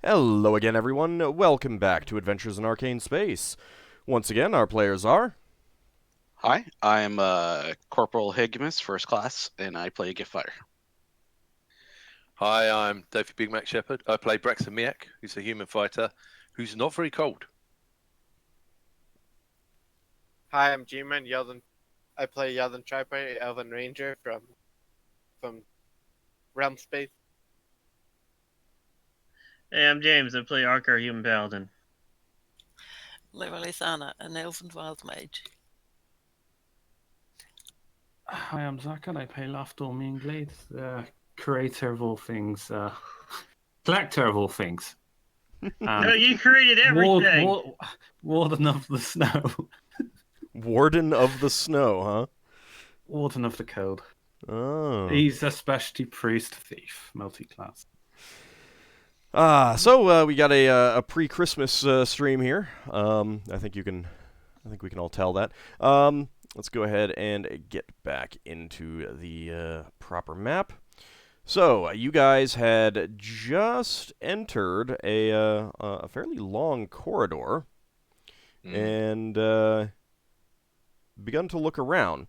Hello again, everyone. Welcome back to Adventures in Arcane Space. Once again, our players are... Hi, I'm Corporal Higgimus, first class, and I play Giff. Hi, I'm David Big Mac Shepherd. I play Braxon, who's a human fighter who's not very cold. Hi, I'm G-Man Yeldan. I play Yeldan Triper, Elven Ranger from Realm Space. Hey, I'm James. I play Ockar, human paladin. Levalithana, an elven wild mage. Hi, I'm Zach, and I play Lafdul Glade, creator of all things, collector of all things. No, you created everything! Warden of the Snow. Warden of the Snow, huh? Warden of the Code. Oh. He's a specialty priest thief, multi-class. So we got a pre-Christmas stream here. I think we can all tell that. Let's go ahead and get back into the proper map. So you guys had just entered a fairly long corridor and begun to look around.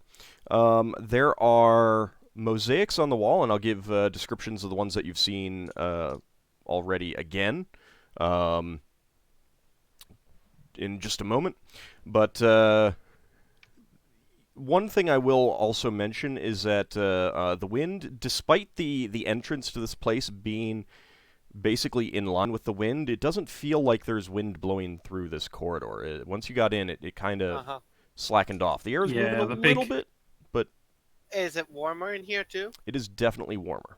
There are mosaics on the wall, and I'll give descriptions of the ones that you've seen already again in just a moment. But one thing I will also mention is that the wind, despite the entrance to this place being basically in line with the wind, it doesn't feel like there's wind blowing through this corridor. Once you got in, it kind of slackened off. The air is moving a little bit, but... Is it warmer in here, too? It is definitely warmer.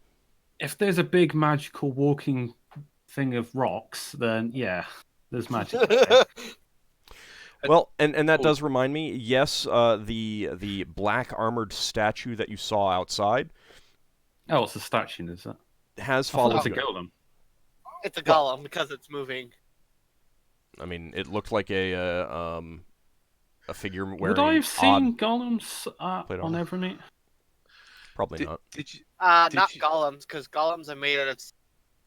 If there's a big magical walking thing of rocks, then yeah, there's magic. Well, and that does remind me, yes, the black armored statue that you saw outside. Oh, it's a statue, is it? Has followed. It's a golem. It's a golem because it's moving. I mean, it looked like a figure wearing. Would I have seen golems on Evermeet? Probably not. Did you? Not golems, because golems are made out of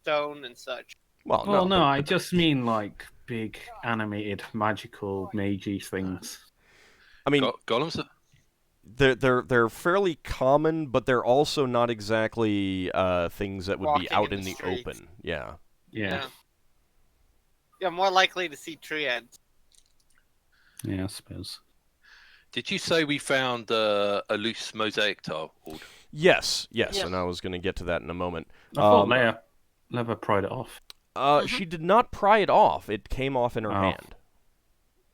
stone and such. Well, no, I just mean like big animated magical magey things. I mean, golems. They're fairly common, but they're also not exactly things that would be out in the open. Yeah. You're more likely to see tree ants. Yeah, I suppose. Did you say we found a loose mosaic tile? Yes, and I was going to get to that in a moment. I thought Leva pried it off. She did not pry it off. It came off in her hand.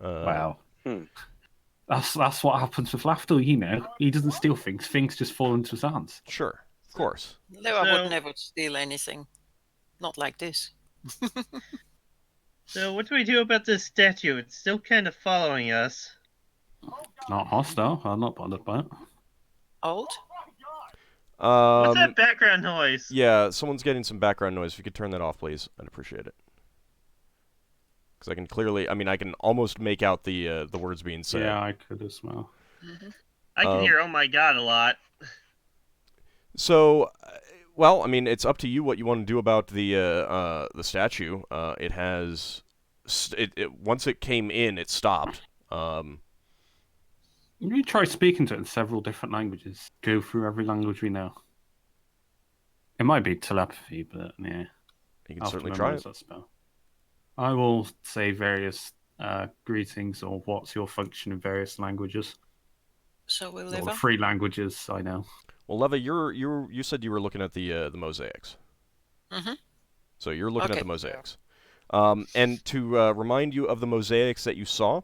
Wow. That's what happens with Lafdul, you know. He doesn't steal things. Things just fall into his hands. Sure, of course. Leva would never steal anything. Not like this. So what do we do about this statue? It's still kind of following us. Not hostile. I'm not bothered by it. Old? What's that background noise? Yeah, someone's getting some background noise. If you could turn that off, please, I'd appreciate it. Because I can clearly, I can almost make out the words being said. Yeah, I could as well. I can hear "Oh my God" a lot. So, well, I mean, it's up to you what you want to do about the statue. It has, once it came in, it stopped. You try speaking to it in several different languages. Go through every language we know. It might be telepathy, but yeah. You can certainly try it. That spell. I will say various greetings or what's your function in various languages. So will Leva? 3 languages, I know. Well, Leva, you said you were looking at the mosaics. Mm-hmm. So you're looking at the mosaics. And to remind you of the mosaics that you saw,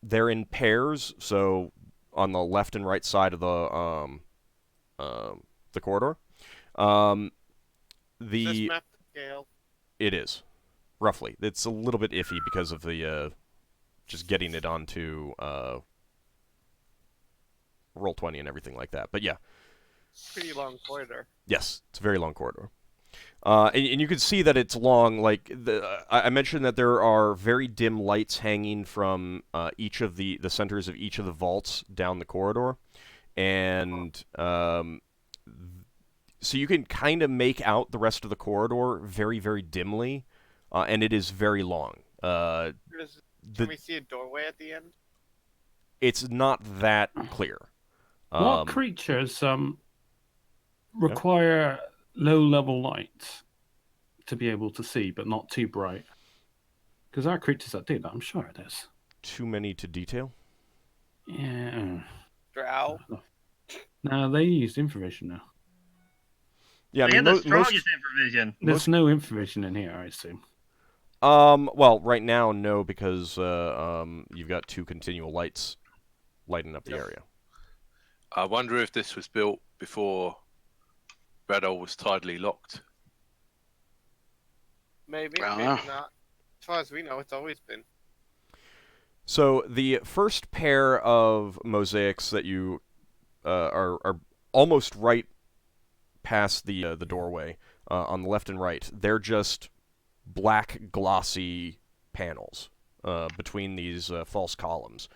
they're in pairs. So on the left and right side of the corridor. This map scale? It is, roughly. It's a little bit iffy because of the just getting it onto Roll20 and everything like that. But yeah. Pretty long corridor. Yes, it's a very long corridor. And you can see that it's long. Like I mentioned that there are very dim lights hanging from each of the centers of each of the vaults down the corridor, and So you can kind of make out the rest of the corridor very, very dimly, and it is very long. Can we see a doorway at the end? It's not that clear. What creatures require low-level light to be able to see, but not too bright? Because there are creatures that do that, I'm sure it is. Too many to detail? Yeah. Drow? No, they use infravision now. Yeah, I They mean, had the strongest infravision. There's no infravision in here, I assume. Well, right now, no, because you've got 2 continual lights lighting up the area. I wonder if this was built before Radol was tidally locked. Maybe, I don't maybe know. not. As far as we know, it's always been. So the first pair of mosaics that you are almost right past the doorway on the left and right, they're just black glossy panels between these false columns.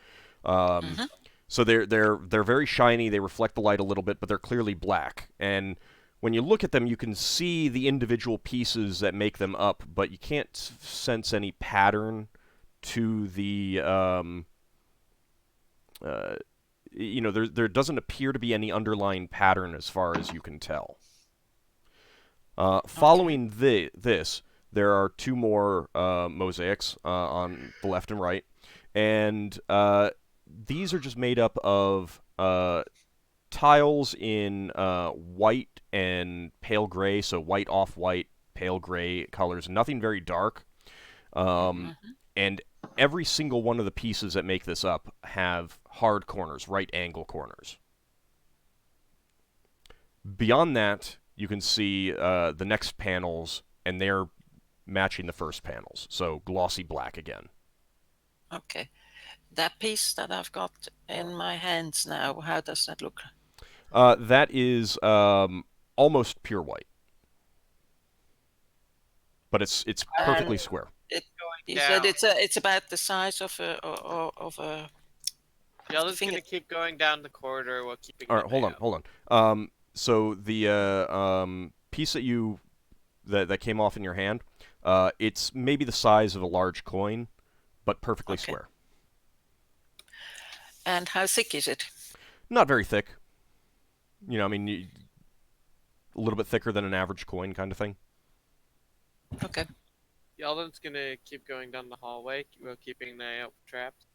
So they're very shiny. They reflect the light a little bit, but they're clearly black. And when you look at them, you can see the individual pieces that make them up, but you can't sense any pattern to the there doesn't appear to be any underlying pattern as far as you can tell. Following this, there are 2 more mosaics on the left and right, and these are just made up of tiles in white and pale gray, so white, off-white, pale gray colors, nothing very dark. And every single one of the pieces that make this up have hard corners, right angle corners. Beyond that, you can see the next panels, and they're matching the first panels, so glossy black again. Okay. That piece that I've got in my hands now, how does that look? That is almost pure white, but it's perfectly square. You said it's about the size of a Yeldan's finger. gonna keep going down the corridor while keeping. All right, hold on. So the piece that came off in your hand, it's maybe the size of a large coin, but perfectly square. And how thick is it? Not very thick. You know, I mean, a little bit thicker than an average coin kind of thing. Okay. Yeldan's gonna keep going down the hallway while keeping an eye out for traps.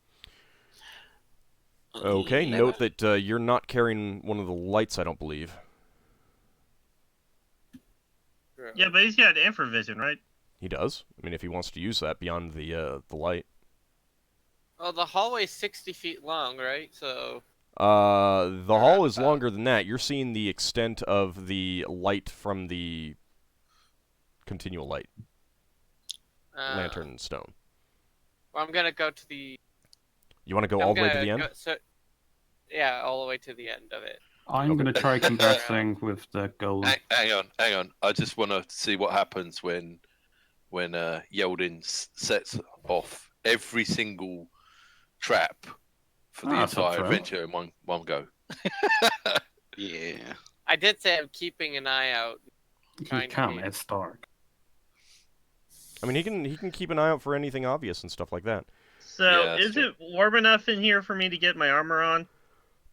Okay, note that you're not carrying one of the lights, I don't believe. Yeah, but he's got infravision, right? He does. I mean, if he wants to use that beyond the light. Well, the hallway's 60 feet long, right? So. The hall is longer than that. You're seeing the extent of the light from the continual light. Lantern stone. Well, I'm gonna go to the. You want to go all the way to the end? Yeah, all the way to the end of it. I'm going to try conversing with the golem. Hang on. I just want to see what happens when Yeldan sets off every single trap for the entire adventure in one go. Yeah. I did say I'm keeping an eye out. You can't. It's dark. I mean, he can keep an eye out for anything obvious and stuff like that. So, is it warm enough in here for me to get my armor on?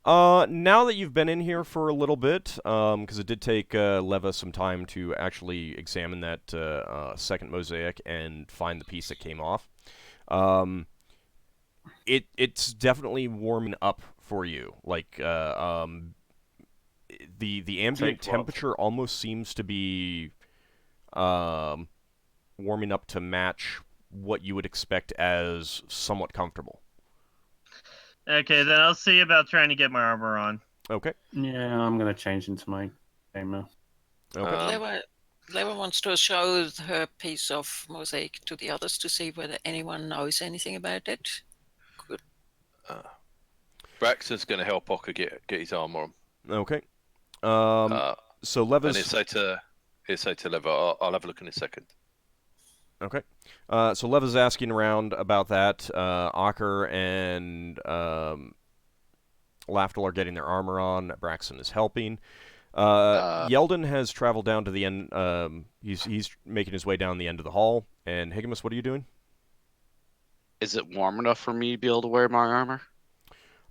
Now that you've been in here for a little bit, because it did take Leva some time to actually examine that second mosaic and find the piece that came off, it's definitely warming up for you. Like the ambient temperature almost seems to be warming up to match what you would expect as somewhat comfortable. Okay, then I'll see about trying to get my armor on. Okay. Yeah, I'm going to change into my gamer. Okay. Leva wants to show her piece of mosaic to the others to see whether anyone knows anything about it. Good. Braxon's going to help Ockar get his armor on. Okay. So Leva's... And he'll say to Leva, I'll have a look in a second. Okay. So Leva's asking around about that. Ockar and Lafdul are getting their armor on. Braxon is helping. Yeldan has traveled down to the end. He's making his way down the end of the hall. And Higgimus, what are you doing? Is it warm enough for me to be able to wear my armor?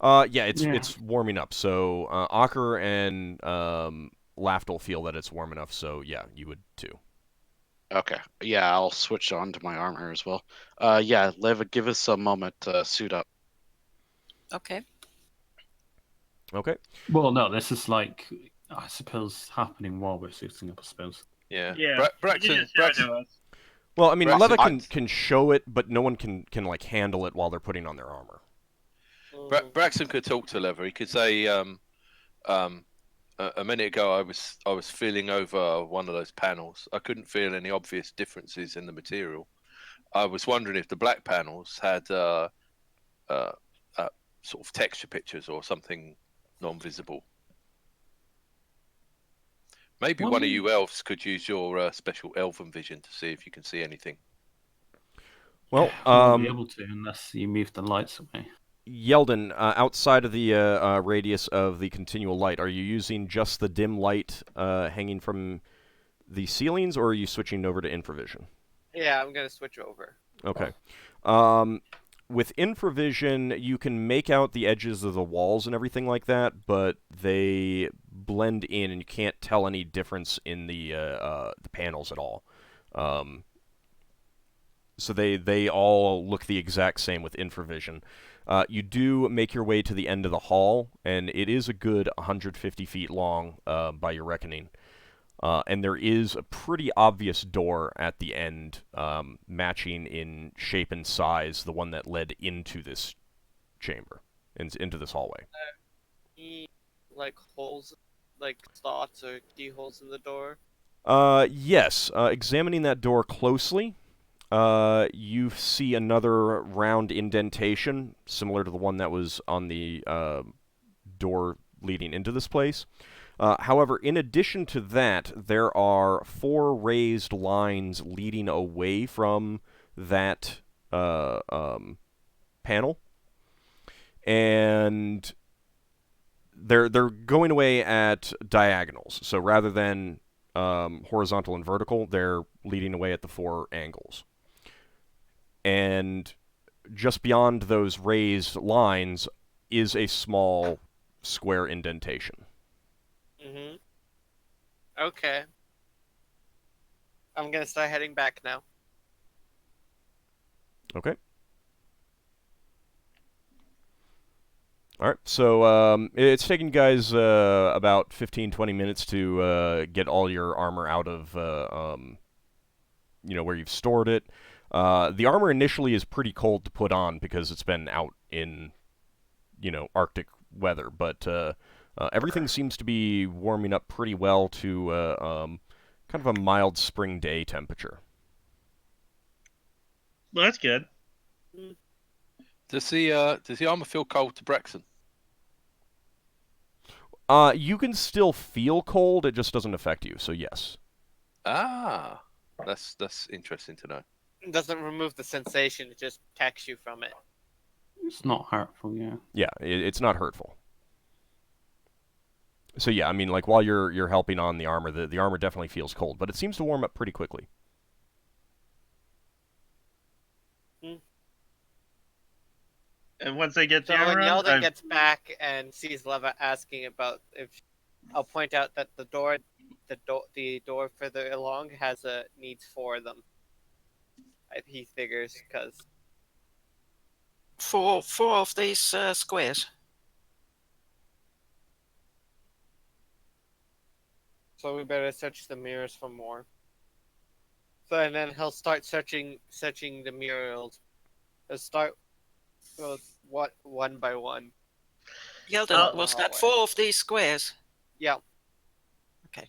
Yeah, it's warming up. So Ockar and Lafdul feel that it's warm enough. So yeah, you would too. Okay. Yeah, I'll switch on to my armor as well. Yeah, Leva, give us a moment to suit up. Okay. Okay. Well, no, this is like, I suppose, happening while we're suiting up, I suppose. Yeah. Yeah. Braxon. Well, I mean, Braxon, Leva can show it, but no one can like handle it while they're putting on their armor. Braxon could talk to Lever. He could say, a minute ago I was feeling over one of those panels. I couldn't feel any obvious differences in the material. I was wondering if the black panels had sort of texture pictures or something non-visible. Maybe one of you elves could use your special elven vision to see if you can see anything. Well, We won't be able to unless you move the lights away. Yeldan, outside of the radius of the continual light, are you using just the dim light hanging from the ceilings, or are you switching over to infravision? Yeah, I'm gonna switch over. Okay. With infravision, you can make out the edges of the walls and everything like that, but they blend in, and you can't tell any difference in the panels at all. So they all look the exact same with infravision. You do make your way to the end of the hall, and it is a good 150 feet long by your reckoning. And there is a pretty obvious door at the end, matching in shape and size the one that led into this chamber, into this hallway. Any, like, holes, like slots or keyholes in the door? Yes. Examining that door closely, you see another round indentation, similar to the one that was on the door leading into this place. However, in addition to that, there are 4 raised lines leading away from that panel, and they're going away at diagonals. So rather than horizontal and vertical, they're leading away at the 4 angles. And just beyond those raised lines is a small square indentation. Mm-hmm. Okay. I'm gonna start heading back now. Okay. All right, so it's taking you guys about 15-20 minutes to get all your armor out of where you've stored it. The armor initially is pretty cold to put on because it's been out in Arctic weather, but everything seems to be warming up pretty well to kind of a mild spring day temperature. Well, that's good. Does the armor feel cold to Braxon? You can still feel cold, it just doesn't affect you, so yes. Ah, that's interesting to know. It doesn't remove the sensation, it just protects you from it. It's not hurtful, yeah. Yeah, it's not hurtful. So yeah, I mean, like, while you're helping on the armor, the armor definitely feels cold, but it seems to warm up pretty quickly. And once I get the So when armor on, Yeldan gets back and sees Leva asking about if, I'll point out that the door further along needs 4 of them. He figures because 4 of these squares. so we better search the mirrors for more. So and then he'll start searching the mirrors. He'll start one by one. Yeldan, was that 4 of these squares? Yeah. Okay.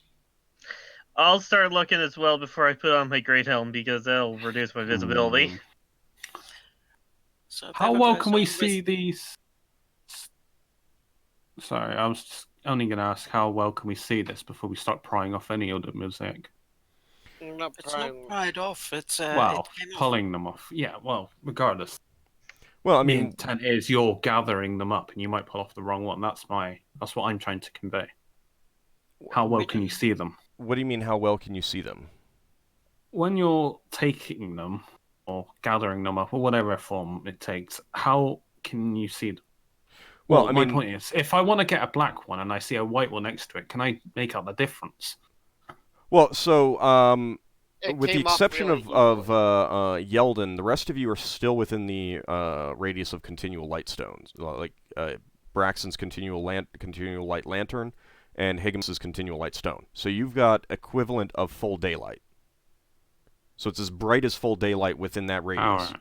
I'll start looking as well before I put on my great helm because that'll reduce my visibility. So How Pepper well goes can we on see these? Sorry, I was just only going to ask how well can we see this before we start prying off any other mosaic? I'm not It's not prying. pried off. It's Well, it came off. pulling them off. Yeah, well, regardless. Well, I The mean, intent is you're gathering them up, and you might pull off the wrong one. That's what I'm trying to convey. How well can you see them? What do you mean, how well can you see them? When you're taking them or gathering them up or whatever form it takes, how can you see them? Well, I my mean, point is, if I want to get a black one and I see a white one next to it, can I make out the difference? well, so It with the came off exception really of easily. Yeldan, the rest of you are still within the radius of continual light stones, like Braxon's continual light lantern and Higgimus's continual light stone. So you've got equivalent of full daylight. So it's as bright as full daylight within that radius. Alright.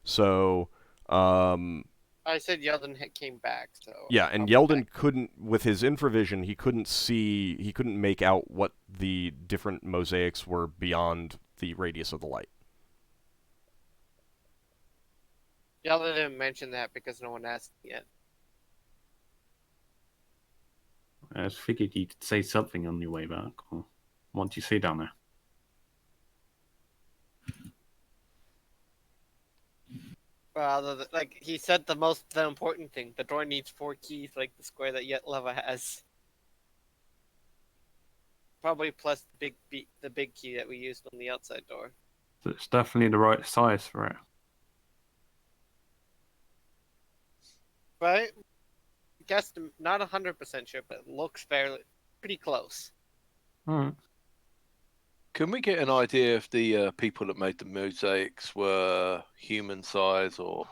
So I said Yeldan came back, so yeah, and I'll be Yeldan back. couldn't, with his infravision, he couldn't make out what the different mosaics were beyond the radius of the light. Yeldan didn't mention that because no one asked yet. I just figured you'd say something on your way back. Or what do you see down there? Well, like he said, the important thing. The door needs 4 keys, like the square that Leva has. Probably plus the big key that we used on the outside door. So it's definitely the right size for it. Right? Guess not 100% sure, but it looks pretty close. Alright. Can we get an idea if the people that made the mosaics were human size or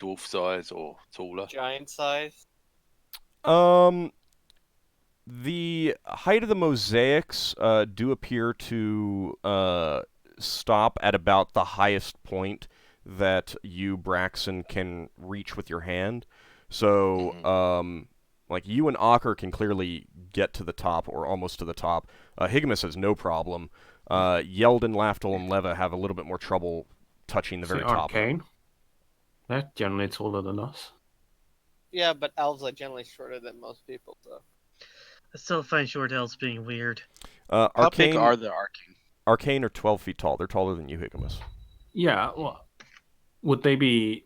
dwarf size or taller? Giant size. The height of the mosaics do appear to stop at about the highest point that you, Braxon, can reach with your hand. So, like, you and Ockar can clearly get to the top, or almost to the top. Higgimus has no problem. Yeldan, Lafdul, and Leva have a little bit more trouble touching the very top. Arcane. They're generally taller than us. Yeah, but elves are generally shorter than most people, so. I still find short elves being weird. How big Arcane, are the arcane? Arcane are 12 feet tall. They're taller than you, Higgimus. Yeah, well, would they be...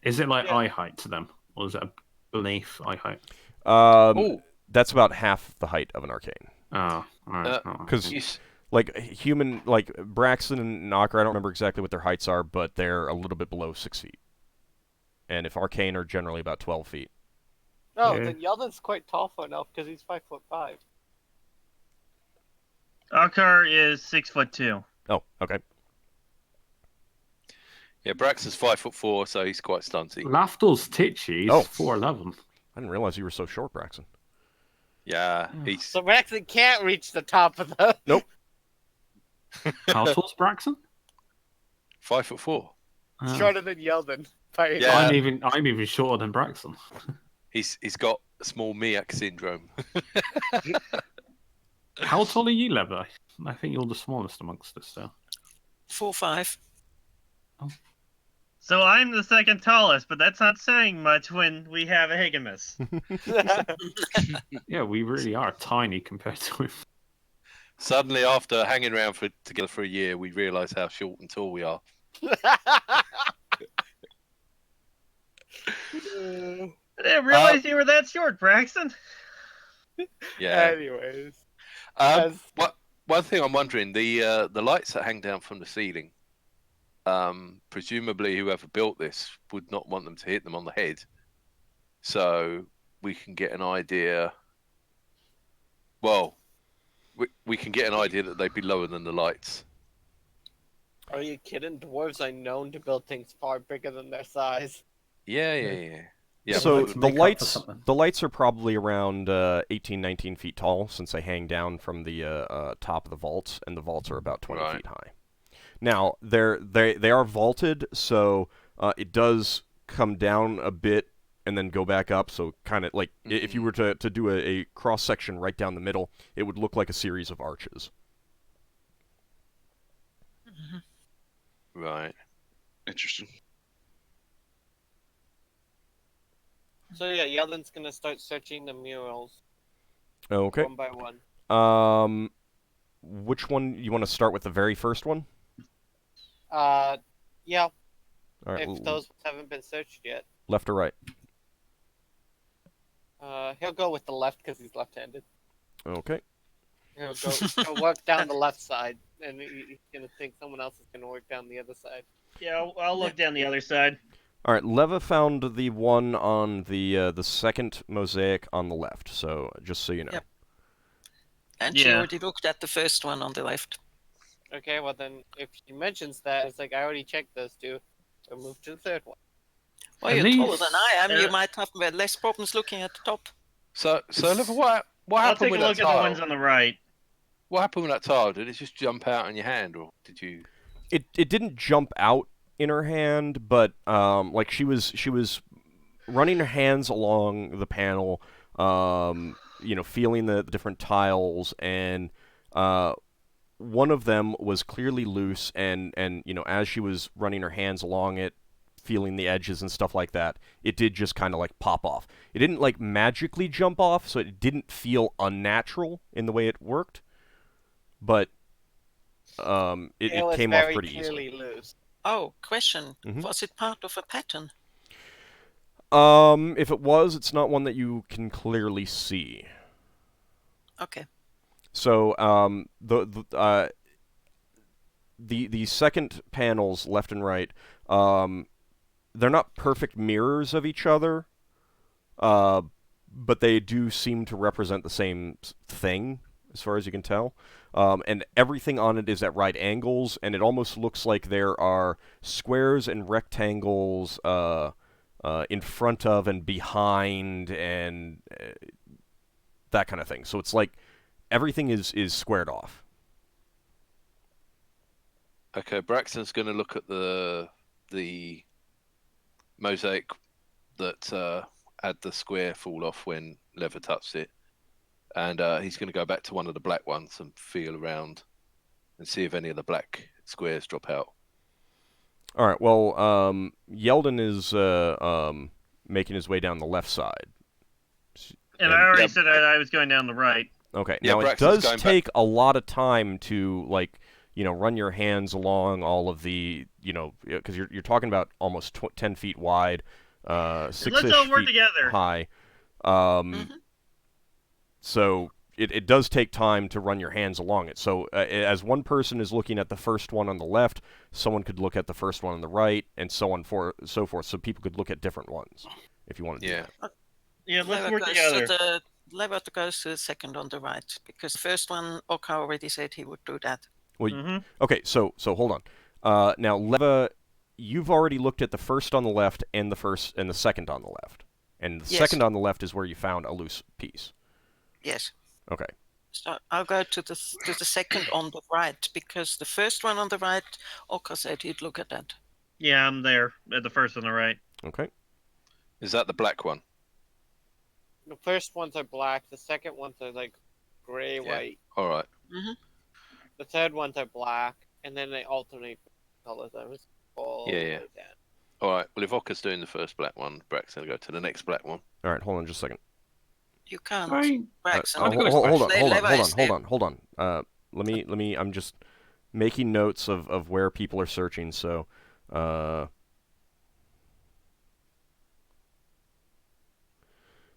Is it like Yeah. eye height to them? Or is it beneath eye height? That's about half the height of an arcane. Oh, alright. Because like human, like Braxon and Ockar, I don't remember exactly what their heights are, but they're a little bit below 6 feet. And if arcane are generally about 12 feet. No, Yeah. then Yeldan's quite tall for an elf because he's 5'5". Ockar is 6'2". Oh, okay. Yeah, Braxon's 5'4", so he's quite stunty. Lafdul's titchy. He's Oh. 4'11". I didn't realize you were so short, Braxon. Yeah, he's So Braxton can't reach the top of the. Nope. How tall's Braxon? 5'4". Shorter than Yeldan. By Yeah. I'm even shorter than Braxton. He's got small Miak syndrome. How tall are you, Lever? I think you're the smallest amongst us, so. 4'5". So I'm the second tallest, but that's not saying much when we have a Higgimus. Yeah, we really are tiny compared to him. Suddenly, after hanging around together for a year, we realise how short and tall we are. I didn't realize you were that short, Braxton. Yeah. Anyways. One thing I'm wondering, the lights that hang down from the ceiling, presumably whoever built this would not want them to hit them on the head. So we can get an idea. Well, we can get an idea that they'd be lower than the lights. Are you kidding? Dwarves are known to build things far bigger than their size. Yeah. So let's the make up for lights, something. the lights are probably around 18, 19 feet tall, since they hang down from the top of the vaults, and the vaults are about 20 Right. feet high. Now they are vaulted, so it does come down a bit and then go back up. So kind of like if you were to do a cross section right down the middle, it would look like a series of arches. Right. Interesting. So yeah, Yeldan's gonna start searching the murals Okay. one by one. Which one you want to start with? The very first one. Yeah. All right. If those haven't been searched yet. Left or right? He'll go with the left because he's left-handed. Okay. Go work down the left side, and he's gonna think someone else is gonna work down the other side. Yeah, I'll look down the other side. All right, Leva found the one on the second mosaic on the left. So just so you know. Yep. And she Yeah. already looked at the first one on the left. Okay, well then, if she mentions that, it's like I already checked those two. We'll move to the third one. Well, At you're taller least- than I am. You might have less problems looking at the top. So Liver, what I'll happened take a with look that at the tile? ones on the right. What happened with that tile? Did it just jump out in your hand, or did you? It didn't jump out in her hand, but like she was running her hands along the panel, feeling the different tiles, and one of them was clearly loose, and as she was running her hands along it, feeling the edges and stuff like that, it did just kind of like pop off. It didn't like magically jump off, so it didn't feel unnatural in the way it worked, but it came off pretty easily. Loose. Oh, question. Mhm. Was it part of a pattern? If it was, it's not one that you can clearly see. Okay. So the second panels, left and right, they're not perfect mirrors of each other, but they do seem to represent the same thing, as far as you can tell. And everything on it is at right angles, and it almost looks like there are squares and rectangles in front of and behind, and that kind of thing. So it's like everything is squared off. Okay, Braxton's going to look at the mosaic that had the square fall off when Lever touched it, and he's going to go back to one of the black ones and feel around and see if any of the black squares drop out. All right. Well, Yeldan is making his way down the left side. And I already said I was going down the right. Okay. Yeah, Now it Braxton's does going take a lot of time to run your hands along all of the because you're talking about almost 10 feet wide, 6-ish Let's all work feet together. high. Mhm. So it does take time to run your hands along it. So as one person is looking at the first one on the left, someone could look at the first one on the right, and so on so forth. So people could look at different ones if you want to. Yeah. Yeah, let's Lever work goes together. to the Lever goes to the second on the right, because the first one, Ockar already said he would do that. Well, okay. So hold on. Now, Leva, you've already looked at the first on the left and the second on the left, and the Yes. second on the left is where you found a loose piece. Yes. Okay. So I'll go to the second on the right, because the first one on the right, Ockar said he'd look at that. Yeah, I'm there at the first on the right. Okay. Is that the black one? The first ones are black. The second ones are like gray, white. All right. The third ones are black, and then they alternate colors. I was all Yeah, the yeah. way down. All right. Well, if Ocker's doing the first black one, Braxton will go to the next black one. All right. Hold on just a second. You can't. Fine. Braxon. I'll go Hold with on. Let me. I'm just making notes of where people are searching. So. I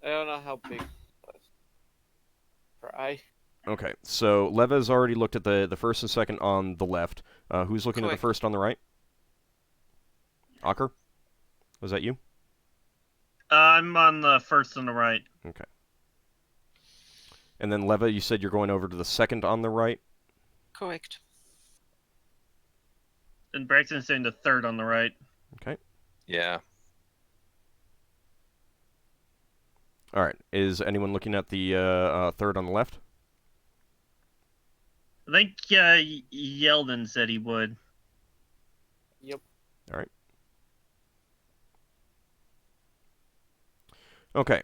don't know how big it was. Try. Okay, so Leva's already looked at the first and second on the left. Who's looking at the Correct. first on the right? Ockar? Was that you? I'm on the first on the right. Okay. And then Leva, you said you're going over to the second on the right? Correct. And Braxton's saying the third on the right. Okay. Yeah. All right. Is anyone looking at the third on the left? I think Yeldan said he would. Yep. All right. Okay.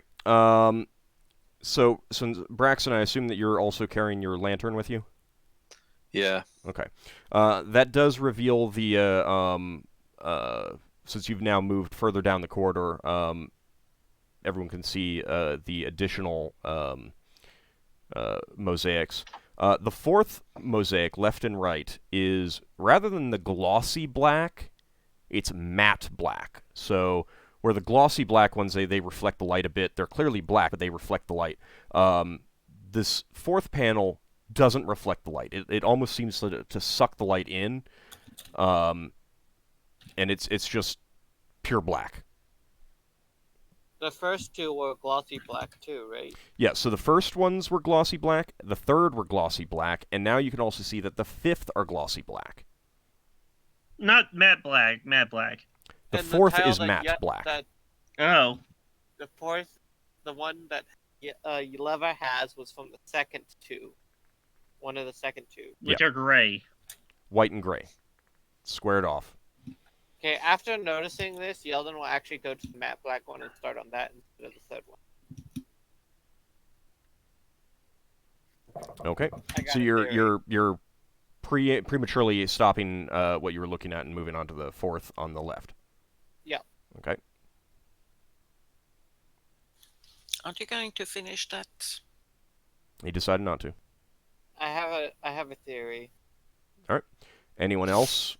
So, Braxon, I assume that you're also carrying your lantern with you? Yeah. Okay. That does reveal the, since you've now moved further down the corridor, everyone can see the additional mosaics. The fourth mosaic, left and right, is, rather than the glossy black, it's matte black. So, where the glossy black ones, they reflect the light a bit. They're clearly black, but they reflect the light. this fourth panel doesn't reflect the light. It almost seems to suck the light in, and it's just pure black. The first two were glossy black too, right? Yeah, so the first ones were glossy black, the third were glossy black, and now you can also see that the fifth are glossy black. Not matte black, matte black. The And fourth tile is that matte black. Oh. The fourth, the one that Leva has was from the second two. One of the second two. Which are gray. White and gray. Squared off. Okay, after noticing this, Yeldan will actually go to the matte black one and start on that instead of the third one. Okay. I got So a theory. you're prematurely stopping what you were looking at and moving on to the fourth on the left. Yeah. Okay. Aren't you going to finish that? He decided not to. I have a theory. Anyone else?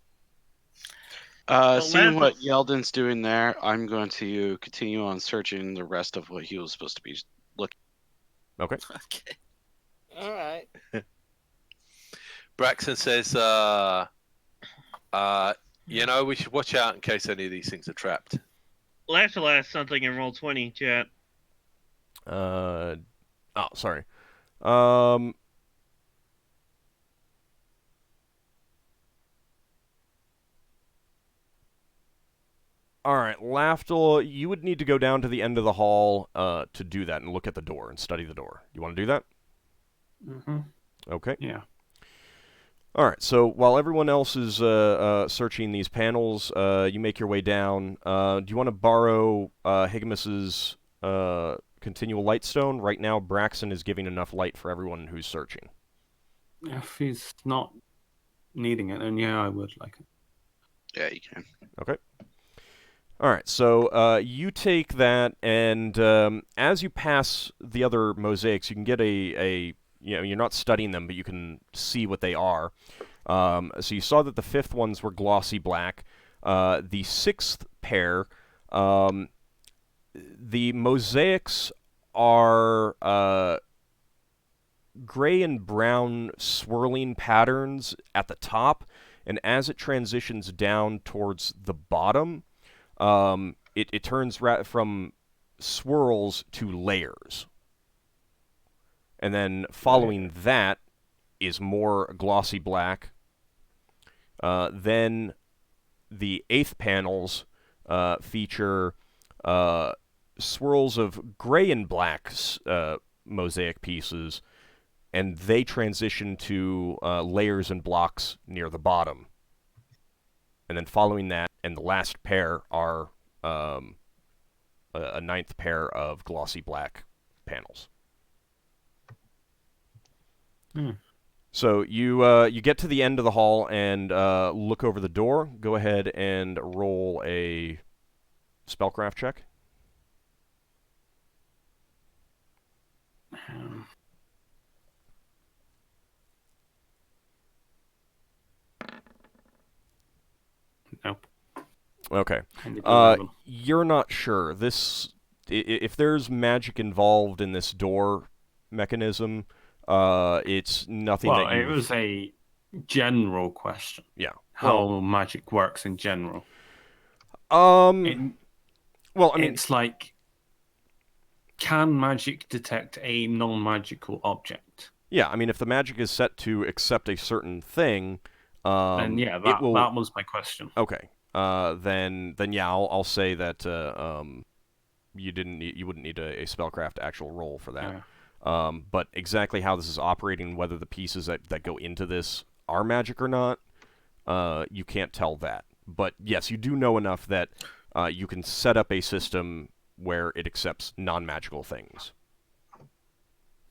Seeing what Yeldan's doing there, I'm going to continue on searching the rest of what he was supposed to be looking. Okay. Okay. All right. Braxon says, we should watch out in case any of these things are trapped. Last something in roll 20, chat. Sorry. All right, Lafdul, you would need to go down to the end of the hall to do that and look at the door and study the door. You want to do that? Mm-hmm. Okay. Yeah. All right, so while everyone else is searching these panels, you make your way down. Do you want to borrow Higgimus's continual light stone? Right now, Braxon is giving enough light for everyone who's searching. If he's not needing it, then yeah, I would like it. Yeah, you can. Okay. All right, so you take that, and as you pass the other mosaics, you can get you're not studying them, but you can see what they are. So you saw that the fifth ones were glossy black. The sixth pair, the mosaics are gray and brown swirling patterns at the top, and as it transitions down towards the bottom, it turns from swirls to layers. And then following that is more glossy black. Then the eighth panels feature swirls of gray and black mosaic pieces, and they transition to layers and blocks near the bottom. And then following that, and the last pair are a ninth pair of glossy black panels. So you get to the end of the hall and look over the door. Go ahead and roll a spellcraft check. Nope. Okay. And it's 11. You're not sure. If there's magic involved in this door mechanism, it's nothing Well, that you... it was a general question. Yeah. How magic works in general. Well, I mean... It's like, can magic detect a non-magical object? Yeah, I mean, if the magic is set to accept a certain thing... And yeah, that was my question. Okay. Then yeah, I'll say that you wouldn't need a spellcraft actual roll for that. Yeah. But exactly how this is operating, whether the pieces that go into this are magic or not, you can't tell that. But yes, you do know enough that you can set up a system where it accepts non-magical things.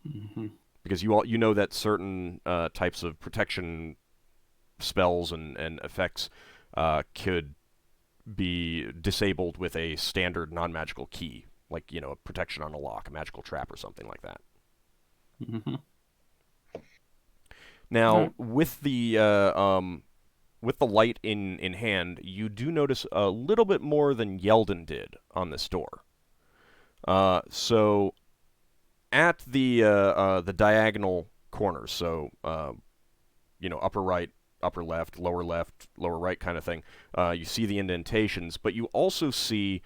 Mm-hmm. Because you know that certain types of protection spells and effects could be disabled with a standard non-magical key, like, a protection on a lock, a magical trap, or something like that. Mm-hmm. Now, with the light in hand, you do notice a little bit more than Yeldan did on this door. So at the diagonal corners, so upper right, upper left, lower right kind of thing. You see the indentations, but you also see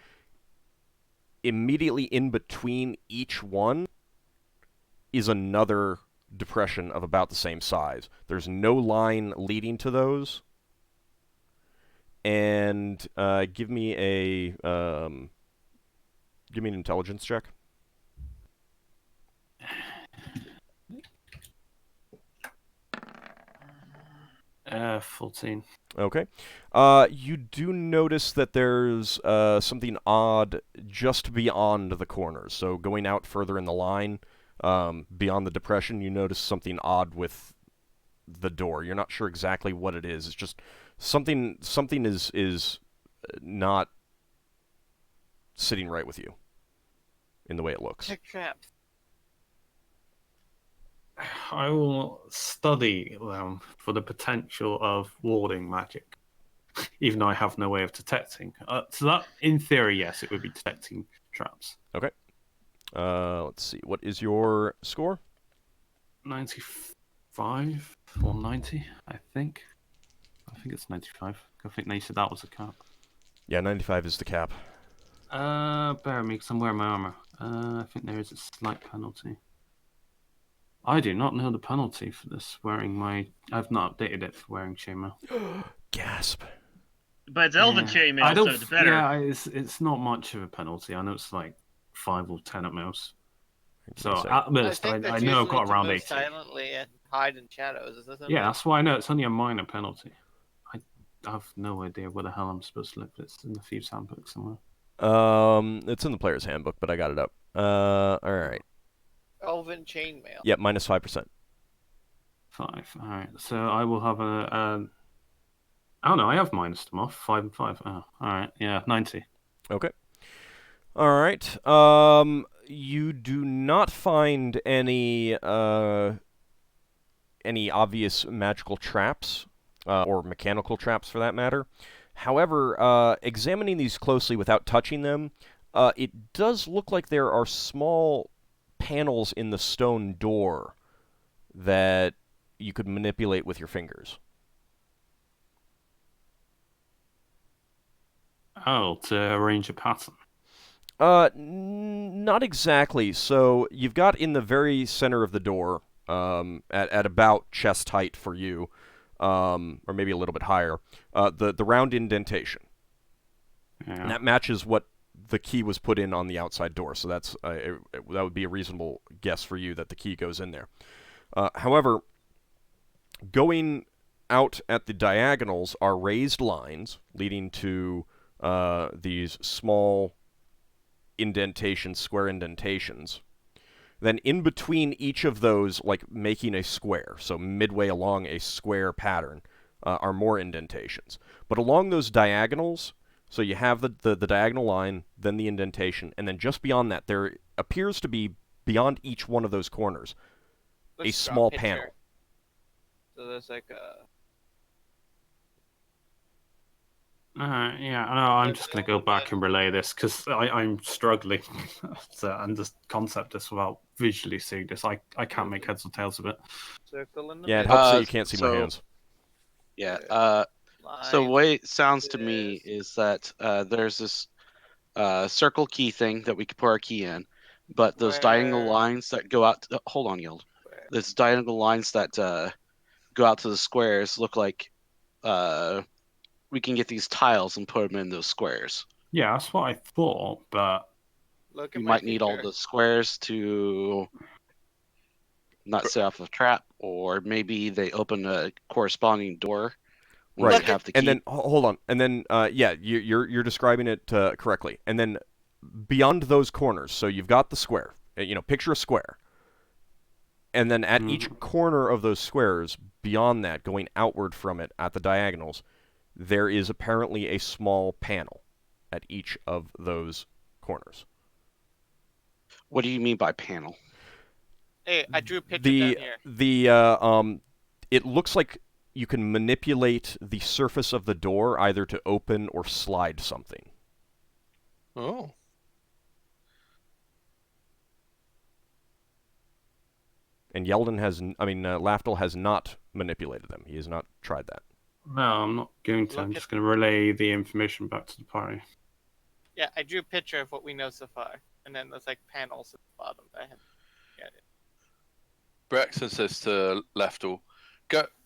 immediately in between each one is another depression of about the same size. There's no line leading to those. And give me an intelligence check. 14. Okay. You do notice that there's something odd just beyond the corners. So going out further in the line, beyond the depression, you notice something odd with the door. You're not sure exactly what it is. It's just something is not sitting right with you in the way it looks. Check traps. I will study them for the potential of warding magic, even though I have no way of detecting. So that, in theory, yes, it would be detecting traps. Okay. Let's see. What is your score? 95 or 90, I think. I think it's 95. I think they said that was a cap. Yeah, 95 is the cap. Bear with me, because I'm wearing my armor. I think there is a slight penalty. I do not know the penalty for this wearing my... I've not updated it for wearing chainmail. Gasp. But it's elven chainmail, so it's better. Yeah, it's not much of a penalty. I know it's like 5 or 10 at most. So at most, I know I've got around 80. Silently and hide in shadows. Is this Yeah, that's why I know it's only a minor penalty. I have no idea where the hell I'm supposed to look. It's in the Thieves' Handbook somewhere. It's in the player's handbook, but I got it up. All right. Elven chainmail. Yep, minus 5%. 5. All right. So I will have oh no, I have minus them off. 5 and 5. Oh, all right. Yeah, 90. Okay. All right. You do not find any obvious magical traps, or mechanical traps for that matter. However, examining these closely without touching them, it does look like there are small panels in the stone door that you could manipulate with your fingers. Oh, to arrange a pattern. Not exactly. So you've got in the very center of the door, at about chest height for you, or maybe a little bit higher, the round indentation. Yeah. And that matches what the key was put in on the outside door. So that's that would be a reasonable guess for you that the key goes in there. However, going out at the diagonals are raised lines leading to these small indentations, square indentations. Then in between each of those, like making a square, so midway along a square pattern, are more indentations. But along those diagonals, so you have the diagonal line, then the indentation, and then just beyond that, there appears to be, beyond each one of those corners, a small panel. So there's like a... Yeah, I know. I'm just going to go back and relay this because I'm struggling to concept this without visually seeing this. I can't make heads or tails of it. Circle in the Yeah, it middle. helps that you can't see my hands. Yeah. So the way it sounds to me is that there's this circle key thing that we could put our key in, but those diagonal lines that go out to, hold on, Yield. Those diagonal lines that go out to the squares look like we can get these tiles and put them in those squares. Yeah, that's what I thought, but Look at You my might need all finger. the squares to not set off a trap, or maybe they open a corresponding door when Right. they have the key. And then hold on, and then yeah, you're describing it correctly. And then beyond those corners, so you've got the square. Picture a square. And then at each corner of those squares, beyond that, going outward from it at the diagonals, there is apparently a small panel at each of those corners. What do you mean by panel? Hey, I drew a picture down here. It looks like you can manipulate the surface of the door either to open or slide something. Oh. And Yeldan has, Lafdul has not manipulated them. He has not tried that. No, I'm not going to. I'm just going to relay the information back to the party. Yeah, I drew a picture of what we know so far, and then there's like panels at the bottom. I haven't got it. Braxon says to Lafdul,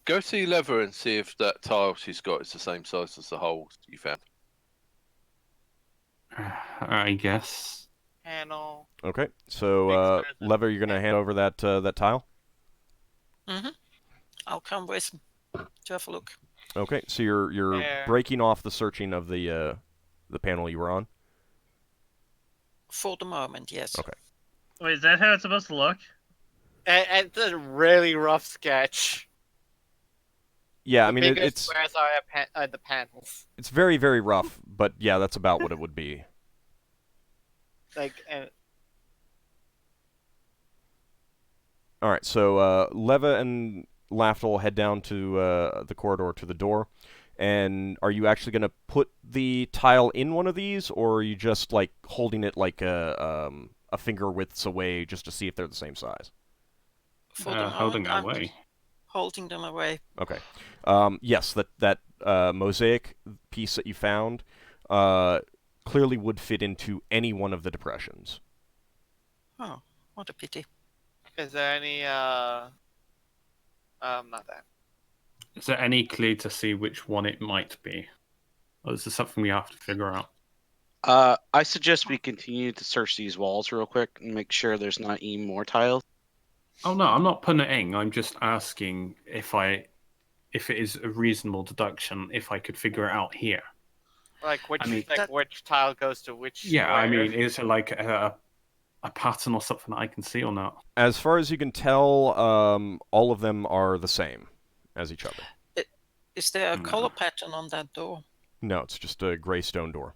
go see Lever and see if that tile she's got is the same size as the hole you found. I guess. Panel. Okay, so Lever, you're going to hand over that that tile? Mm-hmm. I'll come with to have a look. Okay, so you're breaking off the searching of the panel you were on? For the moment, yes. Okay. Wait, is that how it's supposed to look? It's a really rough sketch. Yeah, The I mean, biggest it's squares are the panels. it's very, very rough, but yeah, that's about what it would be. Like, All right, so Leva and Lafdul head down to the corridor to the door. And are you actually going to put the tile in one of these, or are you just like holding it like a finger widths away just to see if they're the same size? For the Holding moment, I'm away. just holding them away. Okay. Yes, that mosaic piece that you found clearly would fit into any one of the depressions. Oh, what a pity. is there any not that. Is there any clue to see which one it might be? Or is this something we have to figure out? I suggest we continue to search these walls real quick and make sure there's not any more tiles. Oh no, I'm not putting it in. I'm just asking if it is a reasonable deduction if I could figure it out here. Like which I mean, which tile goes to which Yeah, square. I mean, is it like a pattern or something that I can see or not? As far as you can tell, all of them are the same as each other. Is there a No. color pattern on that door? No, it's just a gray stone door.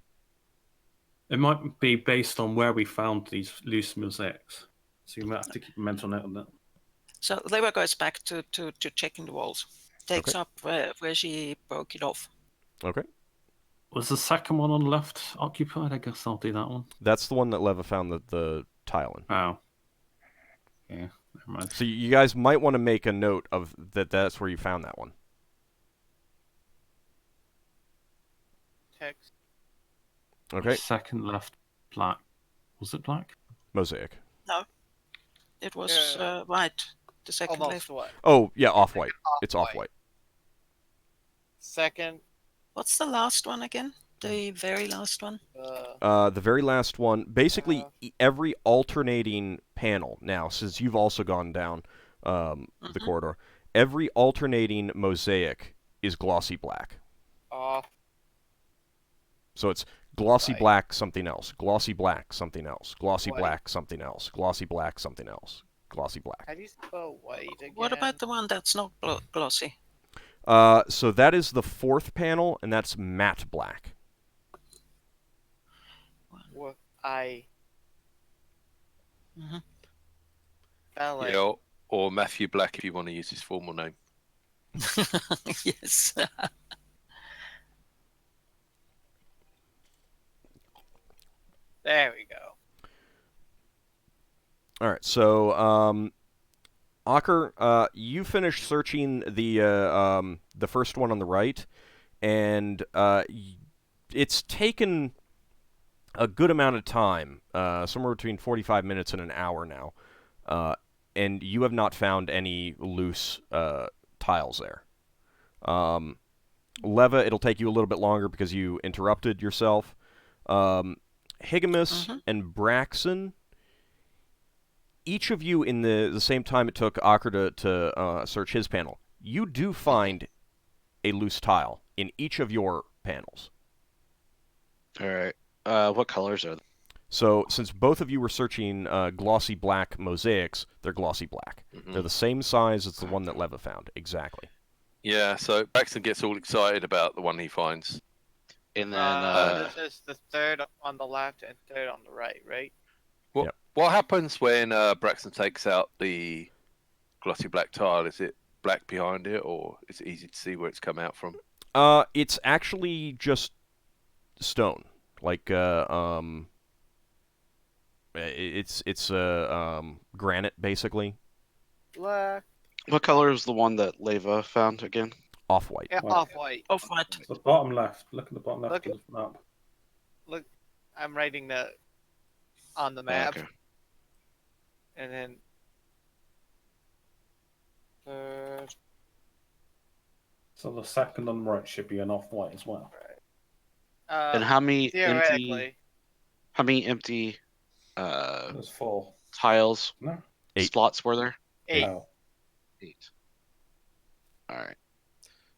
It might be based on where we found these loose mosaics. So you might have to keep a mental note on that. So Lewa goes back to checking the walls. Takes Okay. up where she broke it off. Okay. Was the second one on the left occupied? I guess I'll do that one. That's the one that Leva found the tile in. Oh. Yeah, never mind. So you guys might want to make a note of that's where you found that one. Text. Okay. Second left black. Was it black? Mosaic. No, it was white. The second Almost left. what? Oh, yeah, off-white. It's off-white. Second. What's the last one again? The very last one? The very last one, basically every alternating panel, now, since you've also gone down the corridor, every alternating mosaic is glossy black. Off. So it's glossy Right. black, something else. Glossy black, something else. Glossy White. black, something else. Glossy black, something else. Glossy black. How do you spell white again? What about the one that's not glossy? So that is the fourth panel, and that's matte black. What I Mhm. felt like Yeah, or Matthew Black if you want to use his formal name. Yes. there we go. All right, so Ockar, you finished searching the first one on the right, and it's taken a good amount of time, somewhere between 45 minutes and an hour now, and you have not found any loose tiles there. Leva, it'll take you a little bit longer because you interrupted yourself. Higgimus and Braxon, each of you in the same time it took Ockar to search his panel, you do find a loose tile in each of your panels. All right. What colors are they? So, since both of you were searching glossy black mosaics, they're glossy black. Mhm. They're the same size as the one that Leva found. Exactly. Yeah, so Braxton gets all excited about the one he finds. And then This is the third on the left and third on the right, right? What happens when Braxton takes out the glossy black tile? Is it black behind it, or is it easy to see where it's come out from? It's actually just stone. Like, it's granite, basically. Black. What color is the one that Leva found again? Off-white. Yeah, White. off-white. Off-white. The bottom left. Look at the bottom left Look of the map. Look, I'm writing on the map, Okay. and then first. So the second on the right should be an off-white as well. And how many Theoretically, empty There's 4. tiles 8. slots were there? 8. Oh. 8. All right.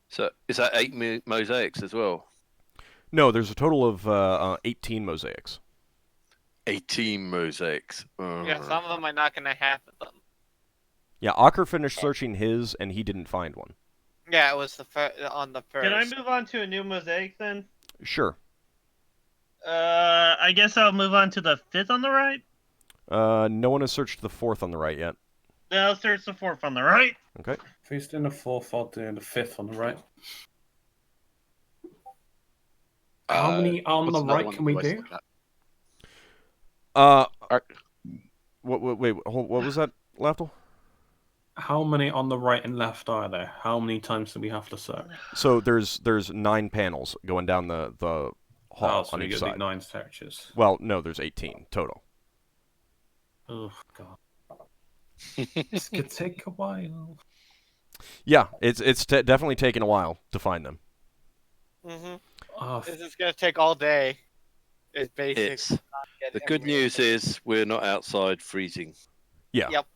So is that 8 mosaics as well? No, there's a total of 18 mosaics. 18 mosaics. Yeah, some of them are not gonna have them. Yeah, Ockar finished searching his, and he didn't find one. Yeah, it was on the first. Can I move on to a new mosaic then? Sure. I guess I'll move on to the 5th on the right. No one has searched the 4th on the right yet. Then I'll search the 4th on the right. Okay. If he's doing the 4th, I'll do the 5th on the right. How many on what's the another right one can you we guys do? look at? What was that, Lafdul? How many on the right and left are there? How many times do we have to search? So there's 9 panels going down the hall Oh, so on you each get side. 9 searches. Well, no, there's 18 total. Oh, God. This could take a while. Yeah, it's definitely taken a while to find them. Mm-hmm. Oh, This is gonna take all day. It's basic. It's the good news is we're not outside freezing. Yeah. Yep.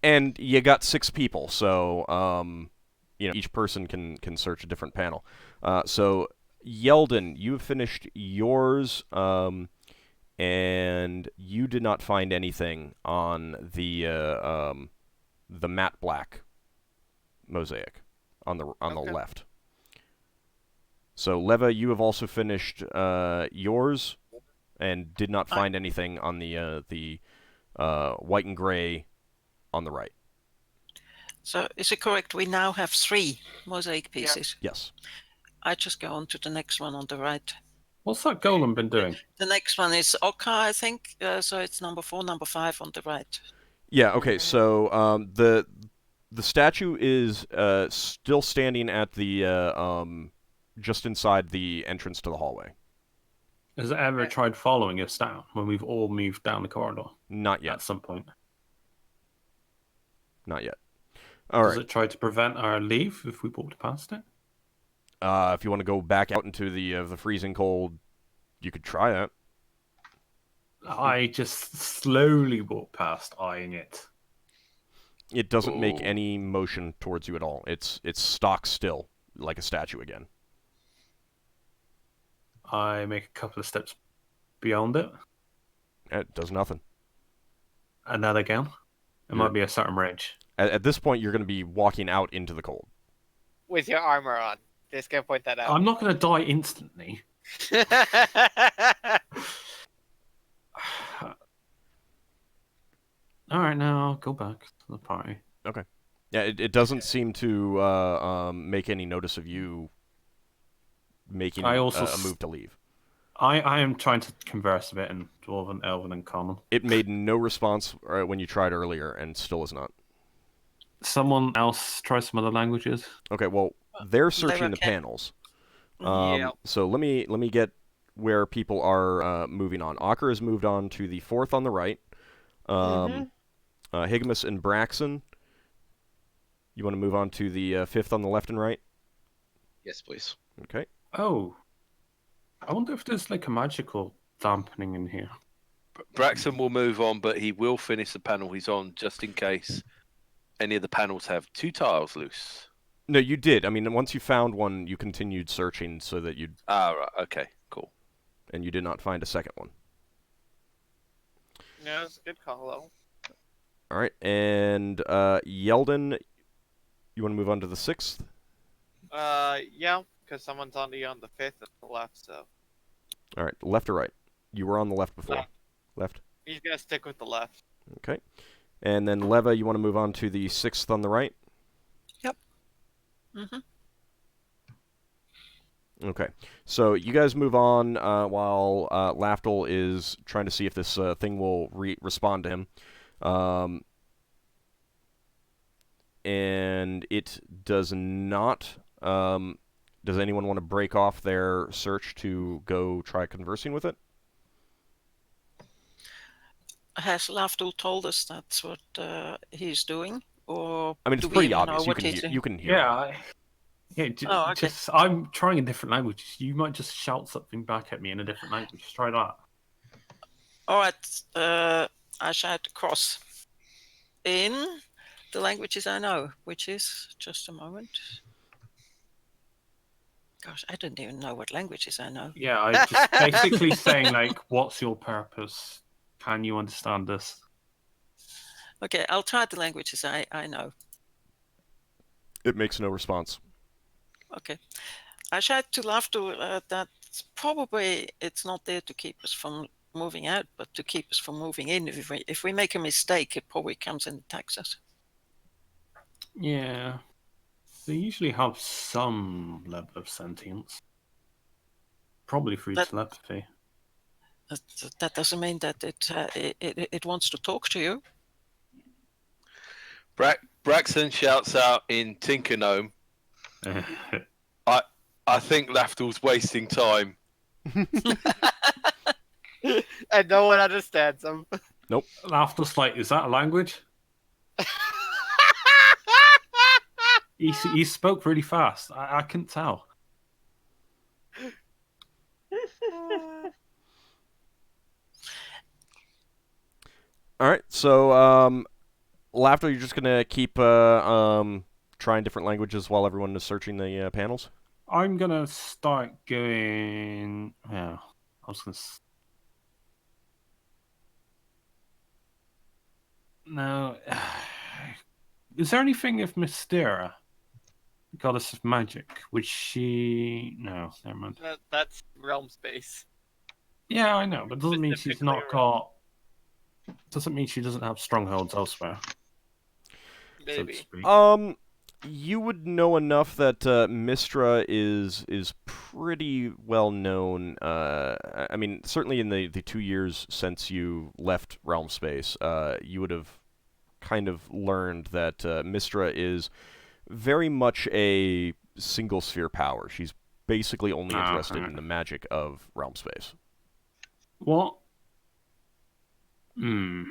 And you got 6 people, so each person can search a different panel. So Yeldan, you have finished yours, and you did not find anything on the matte black mosaic on the Okay. left. So Leva, you have also finished yours, and did not find anything on the white and gray on the right. So is it correct? We now have 3 mosaic pieces. Yes. I just go on to the next one on the right. what's that golem been doing? The next one is Ockar, I think. So it's number 4, number 5 on the right. Yeah. Okay. So the statue is still standing at the just inside the entrance to the hallway. Has it ever tried following us down when we've all moved down the corridor Not yet. at some point? Not yet. All Does right. it try to prevent our leave if we walked past it? If you want to go back out into the freezing cold, you could try that. I just slowly walk past, eyeing it. It doesn't make Ooh. any motion towards you at all. It's stock still, like a statue again. I make a couple of steps beyond it, It does nothing. and then again. It Yeah. might be a certain range. At this point, you're going to be walking out into the cold. With your armor on. Just gonna point that out. I'm not going to die instantly. All right, now I'll go back to the party. Yeah, it doesn't seem to make any notice of you making I also a move to leave. I am trying to converse a bit in Dwarven, Elven, and Common. It made no response when you tried earlier, and still is not. Someone else try some other languages. Okay, well, they're searching the okay. Yep. panels. So let me get where people are moving on. Ockar has moved on to the 4th on the right. Higgimus and Braxon, you want to move on to the 5th on the left and right? Yes, please. Okay. Oh, I wonder if there's like a magical dampening in here. Braxon will move on, but he will finish the panel he's on just in case any of the panels have 2 tiles loose. No, you did. I mean, once you found one, you continued searching so that you Right. Okay. Cool. and you did not find a second one. No, it's a good call though. All right, and Yeldan, you want to move on to the 6th? Yeah, because someone's on the 5th and the left, so All right, left or right? You were on the left before. Left. Left. he's gonna stick with the left. Okay. And then Leva, you want to move on to the 6th on the right? Mm-hmm. Okay. So you guys move on while Lafdul is trying to see if this thing will respond to him. and it does not. Does anyone want to break off their search to go try conversing with it? Has Lafdul told us that's what he's doing, or I mean, it's do we pretty even know obvious. You what can he's hear. doing? You can hear. Yeah, Oh, okay. just I'm trying a different language. You might just shout something back at me in a different language. Just try that. All right, I shout across in the languages I know, which is just a moment. Gosh, I don't even know what languages I know. Yeah, I just basically saying like, "What's your purpose? Can you understand this?" Okay, I'll try the languages I know. It makes no response. Okay, I shout to Lafdul that probably it's not there to keep us from moving out, but to keep us from moving in. If we make a mistake, it probably comes and attacks us. Yeah, they usually have some level of sentience, probably through telepathy. That doesn't mean that it wants to talk to you. Braxon shouts out in Tinker Gnome, I think Lafdul's wasting time. And no one understands him. Nope. Laughter's like, is that a language? He spoke really fast. I couldn't tell. All right. So, Laughter, you're just gonna keep trying different languages while everyone is searching the panels. I'm gonna start going. Yeah, I was gonna. No. Is there anything of Mystera, goddess of magic? Would she? No, never mind. That's realm space. Yeah, I know, but doesn't mean she's Specifically not got. Doesn't mean she doesn't have strongholds elsewhere. Maybe. So to speak. You would know enough that Mystra is pretty well known. I mean, certainly in the 2 years since you left Realm Space, you would have kind of learned that Mystra is very much a single sphere power. She's basically only interested in the magic of Realm Space. What? Okay.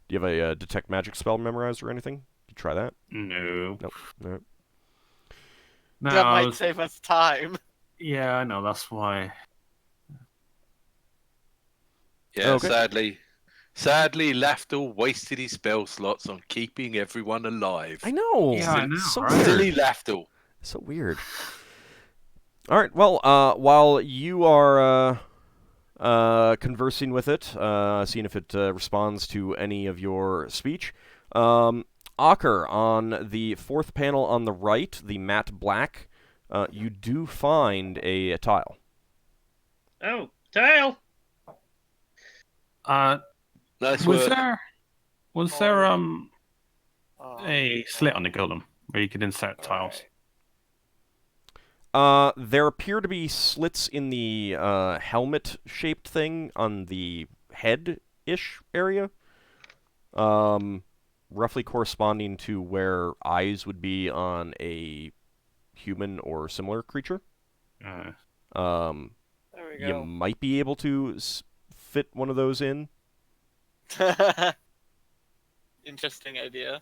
Do you have a detect magic spell memorized or anything? Could you try that? No. Nope. No. No, That might save us time. Yeah, I know. That's why. Yeah, Okay. sadly, Lafdul wasted his spell slots on keeping everyone alive. I know. Yeah, I know, So right? weird. Silly Lafdul. So weird. All right. Well, while you are conversing with it, seeing if it responds to any of your speech, Ockar, on the fourth panel on the right, the matte black, you do find a tile. Oh, tile! Nice Was work. there Oh, a slit on the golem where you could insert tiles? There appear to be slits in the helmet-shaped thing on the head-ish area, roughly corresponding to where eyes would be on a human or similar creature. there we You go. might be able to fit one of those in. Interesting idea.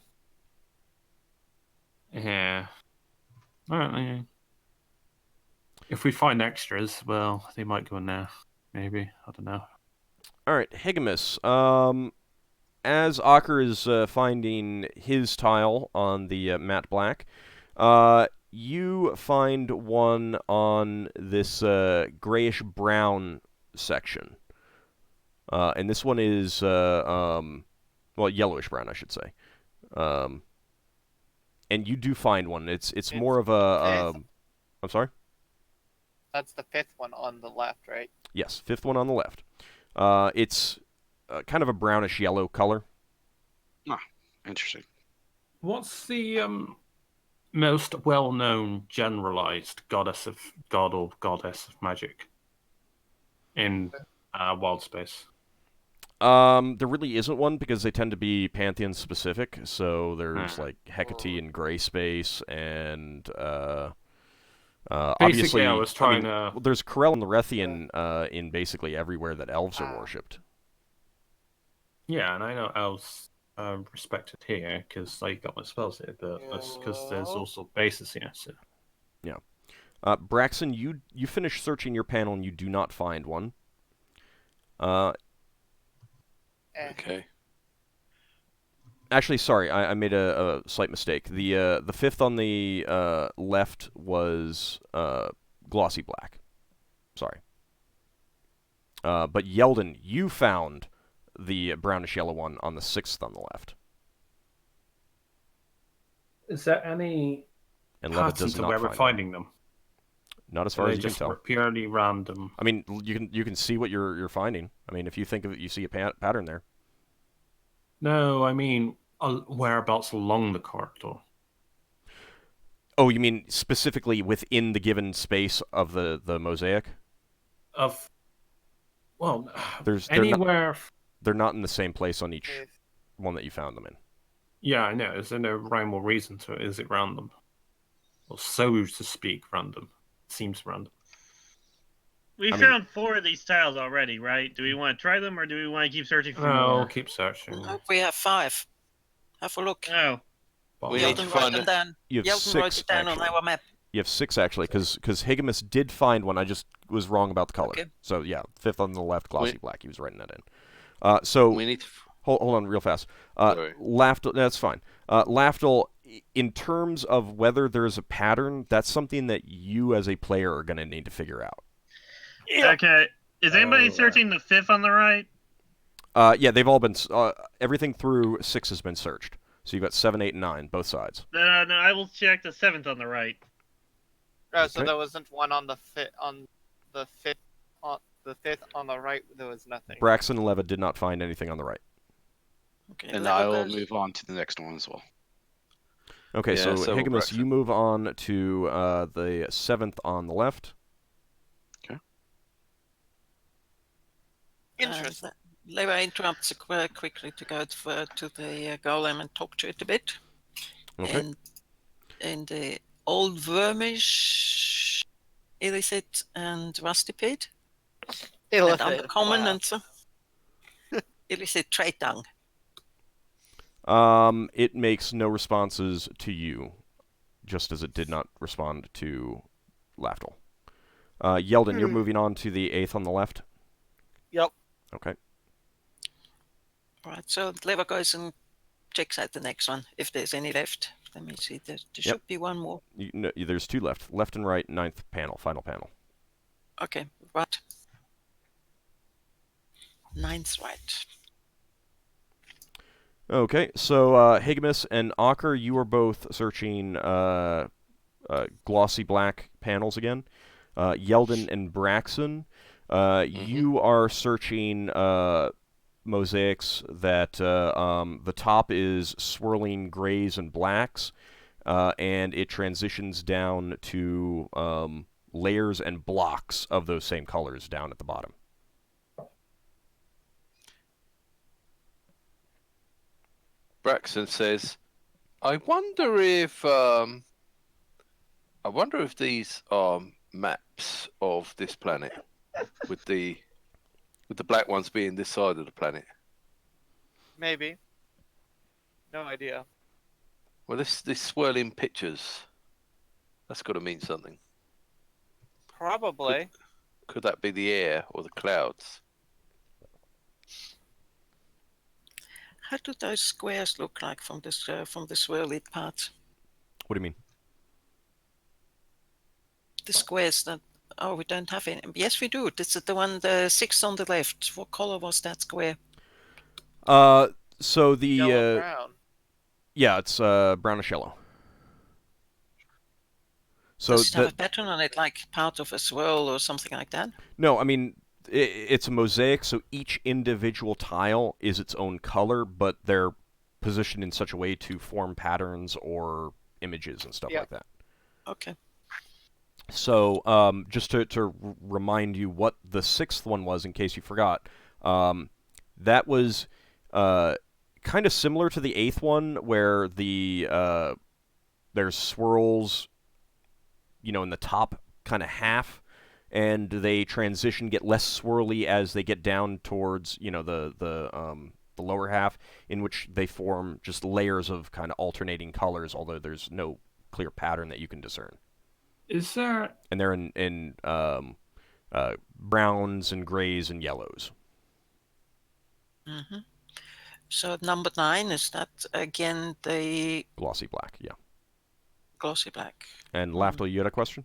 Yeah. Alright. If we find extras, well, they might go in there. Maybe. I don't know. All right, Higgimus. As Ockar is finding his tile on the matte black, you find one on this grayish-brown section. And this one is, well, yellowish-brown, I should say. And you do find one. It's more of a... I'm sorry? That's the fifth one on the left, right? Yes, fifth one on the left. It's kind of a brownish-yellow color. Interesting. What's the most well-known generalized god or goddess of magic in wild space? There really isn't one because they tend to be Pantheon specific. So there's like Hecate and Gray Space, and obviously, I was trying to. well, there's Corel and Lerethian in basically everywhere that elves are worshipped. Yeah, and I know elves are respected here because I got my spells here, but that's because there's also bases here. So. Yeah. Braxon, you finish searching your panel and you do not find one. Okay. Actually, sorry, I made a slight mistake. The fifth on the left was glossy black. Sorry. But Yeldan, you found the brownish yellow one on the sixth on the left. Is there any And Levitt pattern does to not where we're find finding them? Not as far as you can Just tell. purely random. I mean, you can see what you're finding. I mean, if you think of it, you see a pattern there. No, I mean whereabouts along the corridor. Oh, you mean specifically within the given space of the mosaic? Well, they're anywhere. They're not in the same place on each one that you found them in. Yeah, I know. Is there no rhyme or reason to it? Is it random? Or so to speak, random? Seems random. We found 4 of these tiles already, right? Do we want to try them, or do we want to keep searching for more? No, keep searching. No, we have 5. Have a look. Oh. We need to find it. You have Yeldan wrote 6, it down actually. on our map. You have 6, actually, because Higgimus did find one. I just was wrong about the color. Okay. So, yeah, fifth on the left, glossy black. He was writing that in. So, we need to... hold on real fast. Sorry. Lafdul, that's fine. Lafdul, in terms of whether there's a pattern, that's something that you as a player are going to need to figure out. Okay. Is anybody searching the 5th on the right? Yeah, they've all been... everything through 6 has been searched. So you've got 7, 8, and 9, both sides. No, I will check the 7th on the right. Oh, so there wasn't one on the fifth on the fifth on the right. There was nothing. Braxon and Levitt did not find anything on the right. Okay, And I will move on to the next one as well. Okay, Yeah, so so will Higgimus, Braxon. you move on to the 7th on the left. Okay. Interesting. Leva interrupts quickly to go to the golem and talk to it a bit. Okay. And the old wormish, illicit, and rusty pit. And uncommon and so. Illicit trade tongue. It makes no responses to you, just as it did not respond to Lafdul. Yeldan, you're moving on to the 8th on the left? Yep. Okay. Right, so Leva goes and checks out the next one, if there's any left. Let me see, there should be one more. No, there's 2 left. Left and right, 9th panel, final panel. Okay, right. 9th right. Okay, so Higgimus and Ockar, you are both searching glossy black panels again. Yeldan and Braxon, you are searching mosaics that the top is swirling grays and blacks, and it transitions down to layers and blocks of those same colors down at the bottom. Braxon says, I wonder if these are maps of this planet, with the black ones being this side of the planet. Maybe. No idea. Well, this swirling pictures, that's got to mean something. Probably. Could that be the air or the clouds? How do those squares look like from the swirly part? What do you mean? The squares that... Oh, we don't have any. Yes, we do. This is the one, the 6th on the left. What color was that square? So the Yellow brown. yeah, it's brownish yellow. So Does it have a pattern on it, like part of a swirl or something like that? No, I mean it's a mosaic, so each individual tile is its own color, but they're positioned in such a way to form patterns or images and stuff like that. Okay. So just to remind you what the 6th one was, in case you forgot, That was kind of similar to the 8th one, where there's swirls, in the top kind of half, and they transition, get less swirly as they get down towards, the lower half, in which they form just layers of kind of alternating colors, although there's no clear pattern that you can discern. Is there? And they're in browns and grays and yellows. Mm-hmm. So number 9, is that again the Glossy black, yeah. glossy black? And Lafdul, you had a question?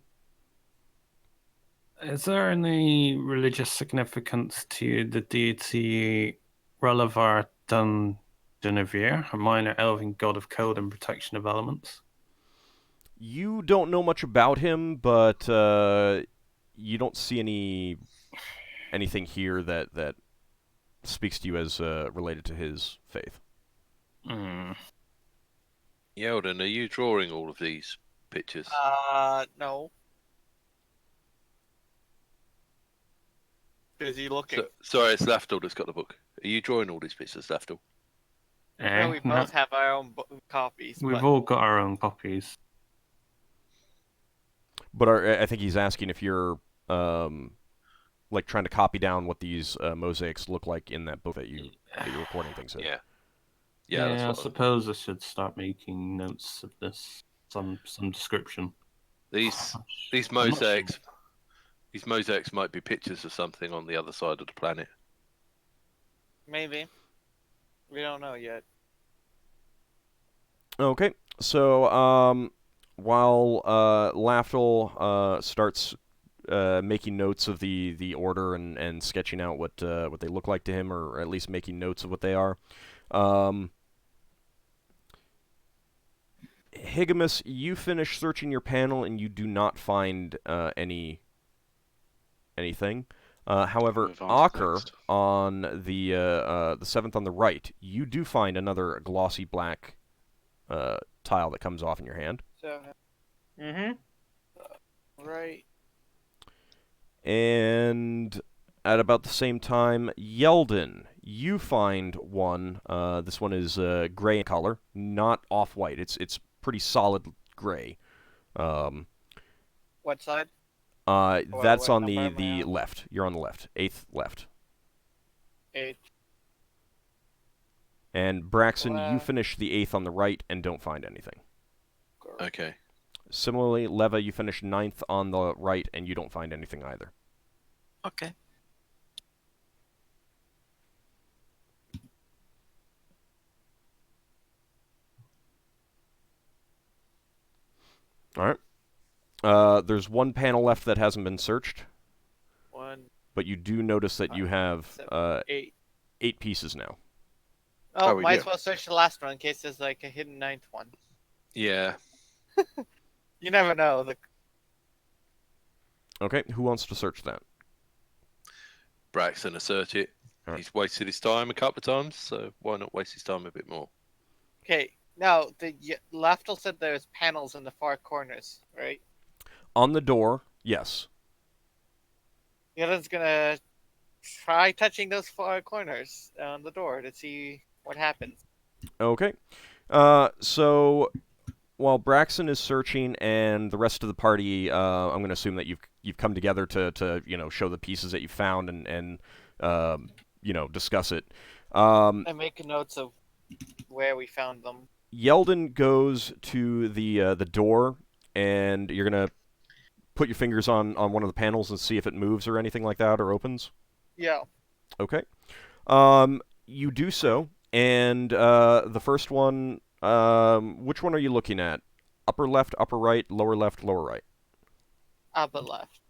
Is there any religious significance to the deity Levalithana, a minor elven god of code and protection of elements? You don't know much about him, but you don't see anything here that speaks to you as related to his faith. Yeldan, are you drawing all of these pictures? No. Busy looking. Sorry, it's Lafdul that's got the book. Are you drawing all these pictures, Lafdul? No, we both have our own copies. We've all got our own copies. But I think he's asking if you're like trying to copy down what these mosaics look like in that book that you're recording things in. Yeah. I suppose I should start making notes of this, some description. These mosaics, might be pictures of something on the other side of the planet. Maybe. We don't know yet. Okay, so while Lafdul starts making notes of the order and sketching out what they look like to him, or at least making notes of what they are, Higgimus, you finish searching your panel and you do not find anything. However, Ockar, on the 7th on the right, you do find another glossy black tile that comes off in your hand. So, right. And at about the same time, Yeldan, you find one. This one is gray in color, not off-white. It's pretty solid gray. What side? That's what on number the am I on? left. You're on the left. 8th left. 8. And Braxon, you Left. finish the 8th on the right and don't find anything. Okay. Similarly, Leva, you finish 9th on the right and you don't find anything either. Okay. All right. There's one panel left that hasn't been searched, 1, but you do notice that you have 7, 8. 8 pieces now. Oh, we might do. as well search the last one in case there's like a hidden 9th one. Yeah. You never know. Okay, who wants to search that? Braxon to search it. All right. He's wasted his time a couple of times, so why not waste his time a bit more? Okay, now Lafdul said there's panels in the far corners, right? On the door, yes. Yeldan's gonna try touching those far corners on the door to see what happens. Okay. So while Braxon is searching and the rest of the party, I'm going to assume that you've come together to show the pieces that you found and discuss it. I make notes of where we found them. Yeldan goes to the door, and you're going to put your fingers on one of the panels and see if it moves or anything like that or opens? Yeah. Okay. You do so, and the first one, which one are you looking at? Upper left, upper right, lower left, lower right? Upper left.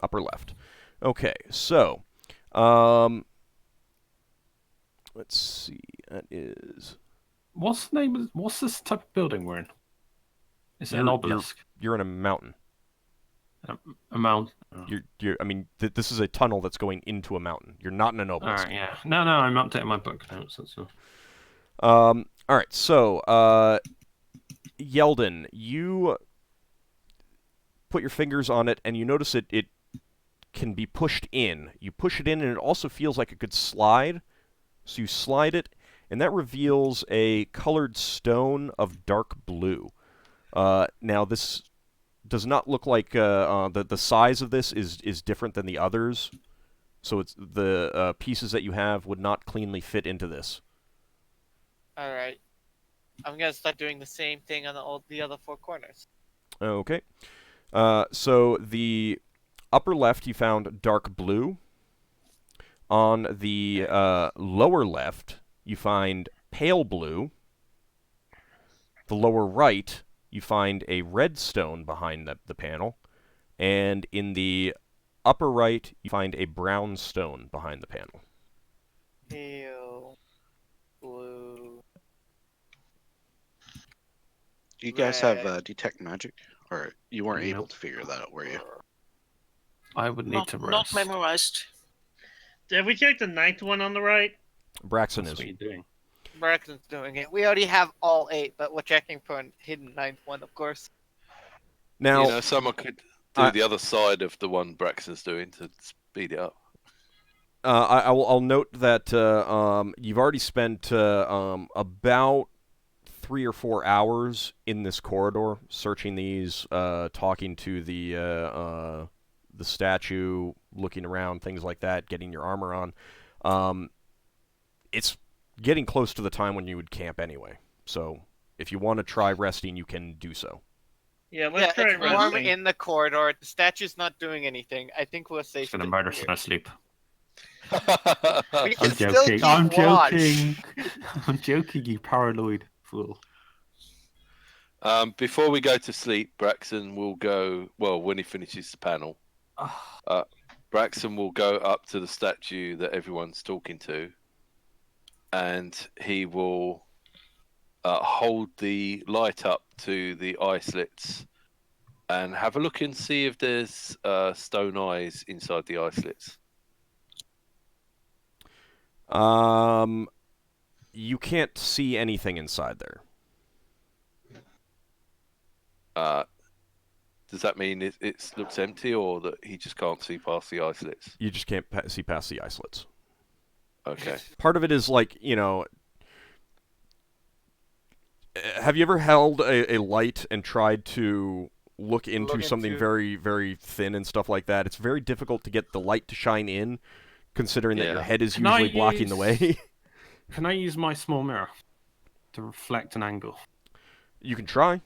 Upper left. Okay, so, let's see, that is... What's this type of building we're in? Is it an obelisk? You're in a mountain. A mountain. This is a tunnel that's going into a mountain. You're not in an obelisk. Alright, yeah. No, I'm updating my book notes, that's all. Alright, so, Yeldan, you put your fingers on it, and you notice it can be pushed in. You push it in, and it also feels like it could slide. So you slide it, and that reveals a colored stone of dark blue. Now, this does not look like the size of this is different than the others. So it's the pieces that you have would not cleanly fit into this. All right. I'm gonna start doing the same thing on the other 4 corners. Okay. So the upper left you found dark blue. On the lower left you find pale blue. The lower right you find a red stone behind the panel. And in the upper right you find a brown stone behind the panel. Pale blue. Do you guys have Red. detect magic, or you weren't able Nope. to figure that out, were you? I would need to Not rest. memorized. Have we checked the 9th one on the right? Braxon That's is. what you're doing. Braxton's doing it. We already have all 8, but we're checking for a hidden 9th one, of course. Now, You know, someone could do the other side of the one Braxton's doing to speed it up. I'll note that you've already spent about 3 or 4 hours in this corridor, searching these, talking to the statue, looking around, things like that, getting your armor on. It's getting close to the time when you would camp anyway. So if you want to try resting, you can do so. Yeah, let's try it's warm resting. in the corridor. The statue's not doing anything. I think we're safe. Just gonna in murder here. us in our sleep. We can I'm still joking. keep I'm watch. joking. I'm joking, you paranoid fool. Before we go to sleep, Braxton will go. Well, when he finishes the panel, Braxton will go up to the statue that everyone's talking to, and he will hold the light up to the eye slits and have a look and see if there's stone eyes inside the eye slits. You can't see anything inside there. Does that mean it looks empty, or that he just can't see past the eye slits? You just can't see past the eye slits. Okay. Part of it is like, have you ever held a light and tried to look into something very, very thin and stuff like that? It's very difficult to get the light to shine in, considering that your head is usually blocking the way. Can I use my small mirror to reflect an angle? You can try.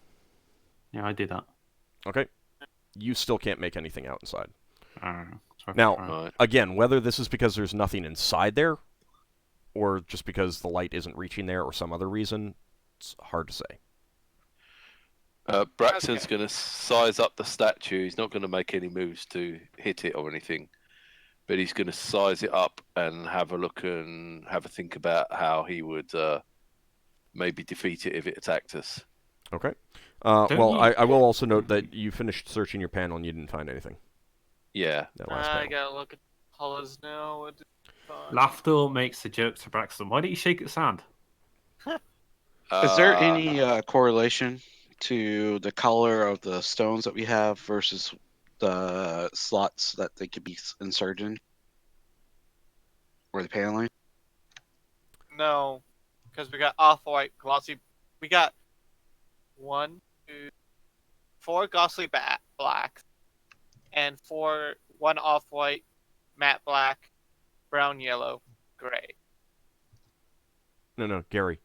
Yeah, I did that. Okay. You still can't make anything out inside. So Now, Right. again, whether this is because there's nothing inside there, or just because the light isn't reaching there, or some other reason, it's hard to say. Braxton's going to size up the statue. He's not going to make any moves to hit it or anything, but he's going to size it up and have a look and have a think about how he would maybe defeat it if it attacked us. Okay. Don't Well, you- I will also note that you finished searching your panel and you didn't find anything. Yeah. That last I panel. gotta look at hollows now. What did I find? Lafdul makes the joke to Braxton. Why don't you shake its hand? Is there any correlation to the color of the stones that we have versus the slots that they could be inserted in? Or the paneling? No, because we got off-white, glossy. We got 1, 2, 4 glossy blacks, and 1 off-white, matte black, brown, yellow, gray. No, Gary.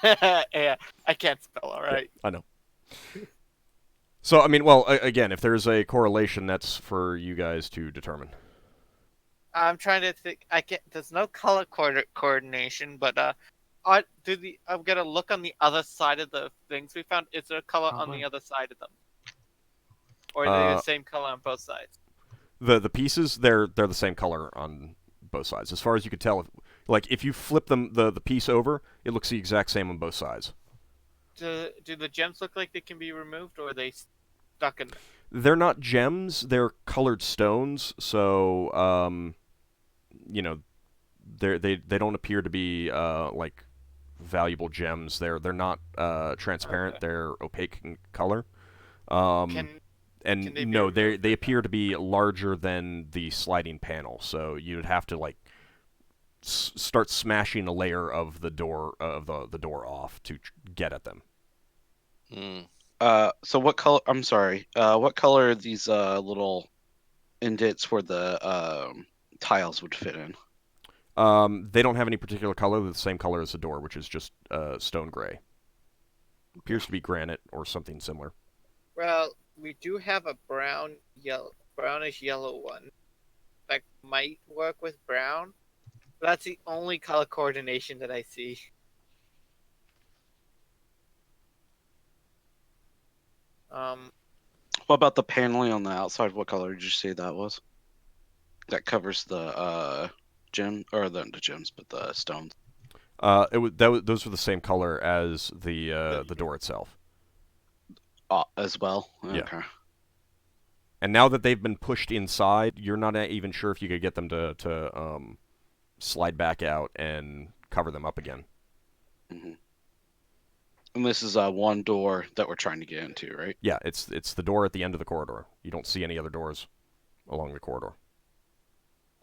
Yeah, I can't spell. All right. I know. So, I mean, well, again, if there's a correlation, that's for you guys to determine. I'm trying to think. There's no color coordination, but I'm gonna look on the other side of the things we found. Is there a color on the other side of them, or are they the same color on both sides? The pieces, they're the same color on both sides, as far as you could tell. If you flip the piece over, it looks the exact same on both sides. Do the gems look like they can be removed, or are they stuck in? They're not gems; they're colored stones. So, they don't appear to be like valuable gems. They're not transparent. Okay. They're opaque in color. Can And Can they be no, they removed? appear to be larger than the sliding panel, so you'd have to like start smashing a layer of the door the door off to get at them. So what color? I'm sorry. What color are these little indents where the tiles would fit in? They don't have any particular color. They're the same color as the door, which is just stone gray. Appears to be granite or something similar. Well, we do have a brownish yellow one that might work with brown. But that's the only color coordination that I see. What about the paneling on the outside? What color did you say that was? That covers the gem or the gems, but the stones. Those were the same color as the door itself. As well. Yeah. Okay. And now that they've been pushed inside, you're not even sure if you could get them to slide back out and cover them up again. Mm-hmm. And this is one door that we're trying to get into, right? Yeah, it's the door at the end of the corridor. You don't see any other doors along the corridor.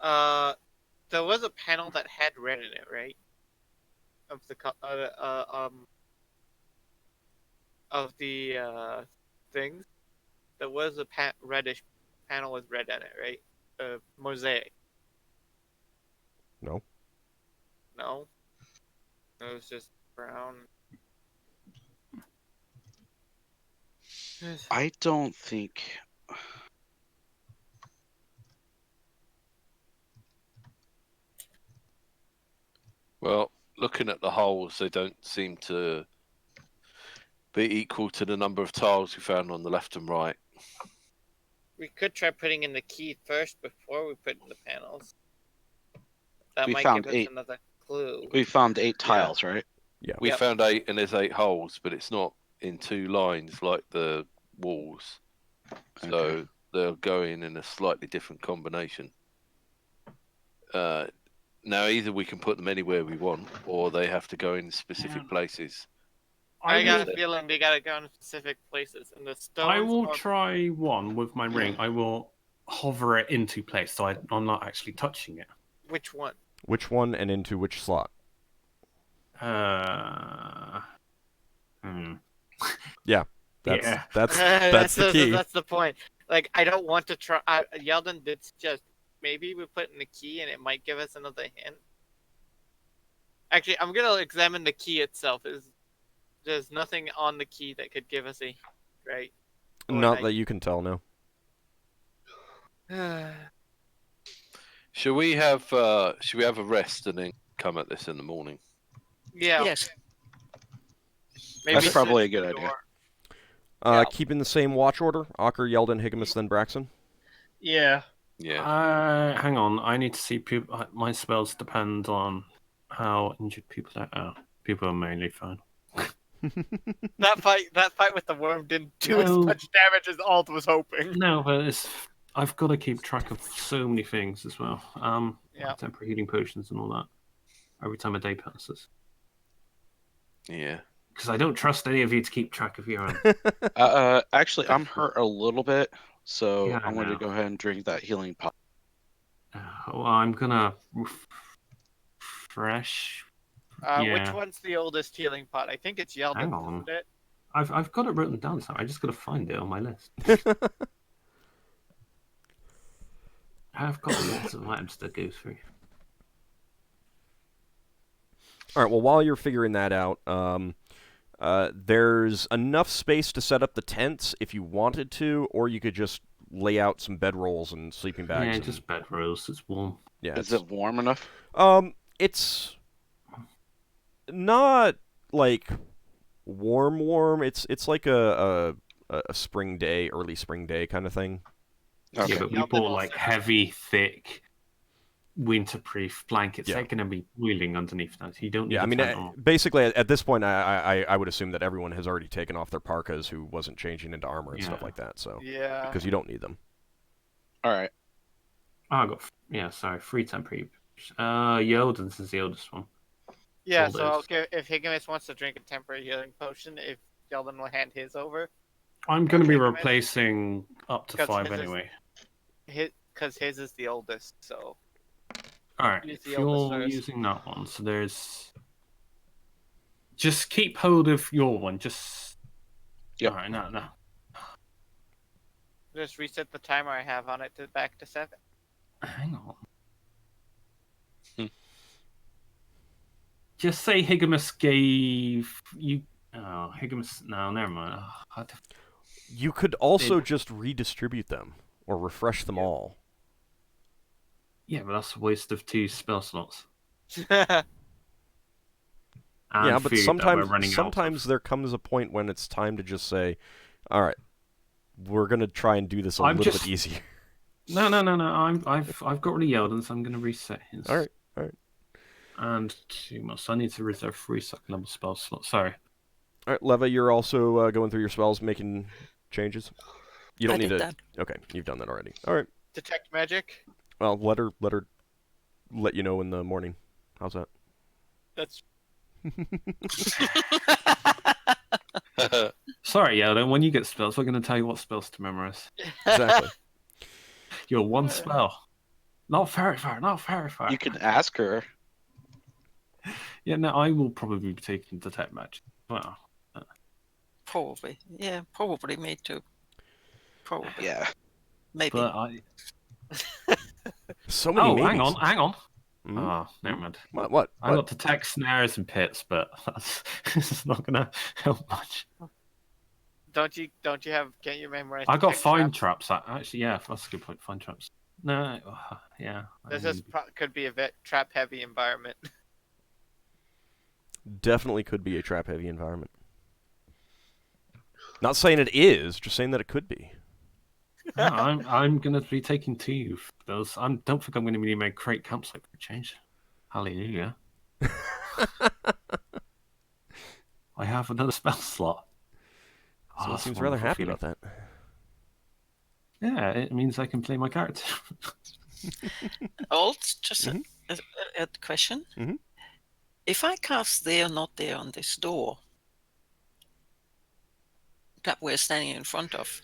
There was a panel that had red in it, right? Of the things. There was a reddish panel with red in it, right? Mosaic. No. No. It was just brown. I don't think. Well, looking at the holes, they don't seem to be equal to the number of tiles we found on the left and right. We could try putting in the key first before we put in the panels. That We might found give us 8. another clue. We found 8 tiles, right? Yeah. We Yep. found 8, and there's 8 holes, but it's not in 2 lines like the walls. So Okay. they'll go in a slightly different combination. Now, either we can put them anywhere we want, or they have to go in specific places. I got will- a feeling they gotta go in specific places, and the stones. I will try one with my ring. I will hover it into place, so I'm not actually touching it. Which one? Which one and into which slot? Yeah. That's the key. That's the point. Like, I don't want to try. Yeldan did suggest maybe we put in the key, and it might give us another hint. Actually, I'm gonna examine the key itself. There's nothing on the key that could give us a hint, right? Not that you can tell, no. Should we have a rest and then come at this in the morning? Yeah. Yes. Maybe That's probably a good search the idea. door. Keeping the same watch order: Ockar, Yeldan, Higgimus, then Braxon. Yeah. Yeah. Hang on. I need to see people. My spells depend on how injured people are. Oh, people are mainly fine. That fight with the worm didn't do as much damage as Ald was hoping. No, but I've got to keep track of so many things as well. Yeah. Temporary healing potions and all that. Every time a day passes. Yeah. Because I don't trust any of you to keep track of your own. Actually, I'm hurt a little bit, so Yeah, I I'm going to know. go ahead and drink that healing pot. Well, I'm gonna refresh. Which Yeah. one's the oldest healing pot? I think it's Yeldan, Hang on. isn't it? I've got it written down, so I just got to find it on my list. I've got lots of items to go through. All right. Well, while you're figuring that out, there's enough space to set up the tents if you wanted to, or you could just lay out some bedrolls and sleeping bags. Yeah, and, just bedrolls. It's warm. Yeah. Is it warm enough? It's not like warm. It's like a spring day, early spring day kind of thing. Okay. Yeah, but we Yeldan bought will like set up- heavy, thick, winterproof blankets. Yeah. They're going to be wheeling underneath that. You don't need. Yeah, I a mean, tent on. basically at this point, I would assume that everyone has already taken off their parkas who wasn't changing into armor and stuff Yeah. like that. So Yeah. because you don't need them. All right. Oh, I got 3 temporary. Yeldan's is the oldest one. Yeah, All so I'll those. give, if Higgimus wants to drink a temporary healing potion, if Yeldan will hand his over. I'm going to be Okay, replacing up to Because 5 his is- anyway. Because his is the oldest, so Alright, use if the oldest you're first. using that one, so there's... Just keep hold of your one, just... Yep. Alright, no. just reset the timer I have on it to back to 7. Hang on. Hmm. Just say Higgimus gave you... Oh, Higgimus... No, never mind. Oh, You could also just redistribute them, or refresh them all. yeah, but that's a waste of 2 spell slots. Yeah, And but food that we're running sometimes out of. there comes a point when it's time to just say, all right, we're going to try and do this a I'm little just- bit easier. No. I've got rid of Yeldan, so I'm going to reset his. All right. And 2 more. So I need to reserve 3 second level spell slots. Sorry. All right, Leva, you're also going through your spells, making changes. You don't I need did to. that. Okay, you've done that already. All right. Detect magic. Well, let her let you know in the morning. How's that? That's Sorry, Yeldan. When you get spells, we're going to tell you what spells to memorize. Exactly. You're 1 spell. Not very far. Not very far. You can ask her. Yeah, no, I will probably be taking detect magic. Well, Probably. Yeah, probably me too. Probably. Yeah. Maybe. but I. So many Oh, maybes. hang on. Mhm. Oh, never mind. What? I got detect snares and pits, but that's not going to help much. don't you have? Can't you memorize? I got detect find traps? traps. Actually, yeah, that's a good point. Find traps. No, yeah. This could be a trap heavy environment. Definitely could be a trap-heavy environment. Not saying it is, just saying that it could be. No, I'm gonna be taking 2 of those. I don't think I'm gonna really make great campsite for a change. Hallelujah! I have another spell slot. Someone that's seems a rather wonderful happy feeling. about that. Yeah, it means I can play my character. Old, just Mhm. a question. Mhm. If I cast there, not there on this door that we're standing in front of,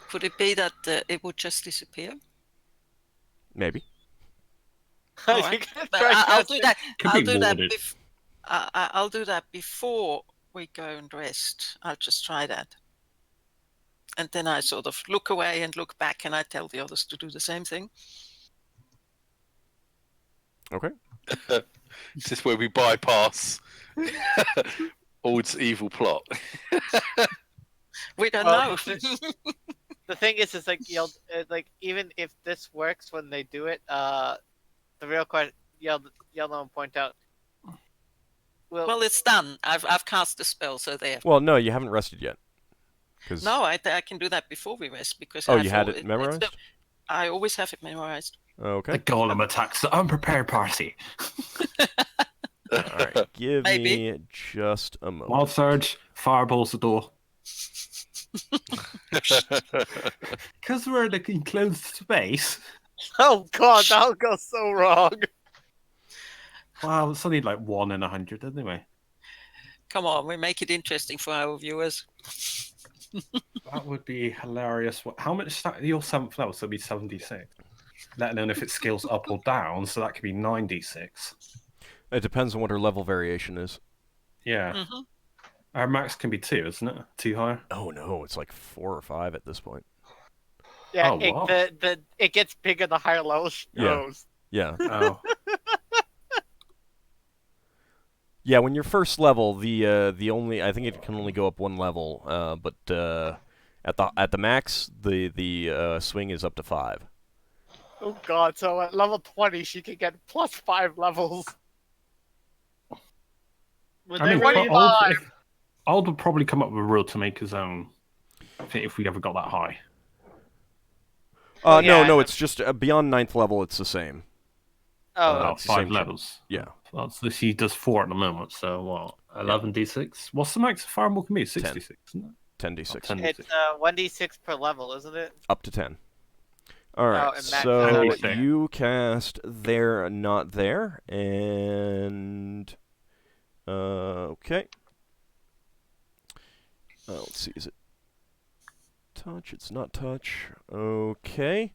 could it be that it would just disappear? Maybe. All right. But I'll do that. I'll do that before we go and rest. I'll just try that. And then I sort of look away and look back, and I tell the others to do the same thing. Okay. Is this where we bypass Old's evil plot? We don't Well, know. The thing is like even if this works when they do it, the real question, Yeldan will point out. Well, it's done. I've cast the spell, so there. Well, no, you haven't rested yet. No, I can do that before we rest because. Oh, you had it memorized? I always have it memorized. Okay. The golem attacks the unprepared party. All right. Give Maybe. me just a moment. Wild surge, fireballs the door. Because we're in an enclosed space. Oh god, that'll go so wrong. Well, it's only like 1 in 100 anyway. Come on, we make it interesting for our viewers. That would be hilarious. How much your 7th level? So it'd be 76. Let alone if it scales up or down, so that could be 96. It depends on what her level variation is. Yeah. Mm-hmm. Our max can be 2, isn't it? 2 higher? Oh no, it's like 4 or 5 at this point. Yeah, Oh, wow. it gets bigger the higher level she goes. Yeah. Oh. Yeah, when you're first level, the only I think it can only go up 1 level, but at the max, the swing is up to 5. Oh god, so at level 20 she could get plus 5 levels. With I mean, 25. Old would probably come up with a rule to make his own if we ever got that high. No, it's just beyond 9th level, it's the same. Oh, it's the 5 same levels. Yeah. Well, so she does 4 at the moment, so what? 11d6? What's the max fireball can be? 66, isn't it? 10d6. Oh, 10. it's 1d6 per level, isn't it? Up to 10. Alright, and max so is out. you cast there, not there, and... okay. Let's see, is it touch? It's not touch. Okay.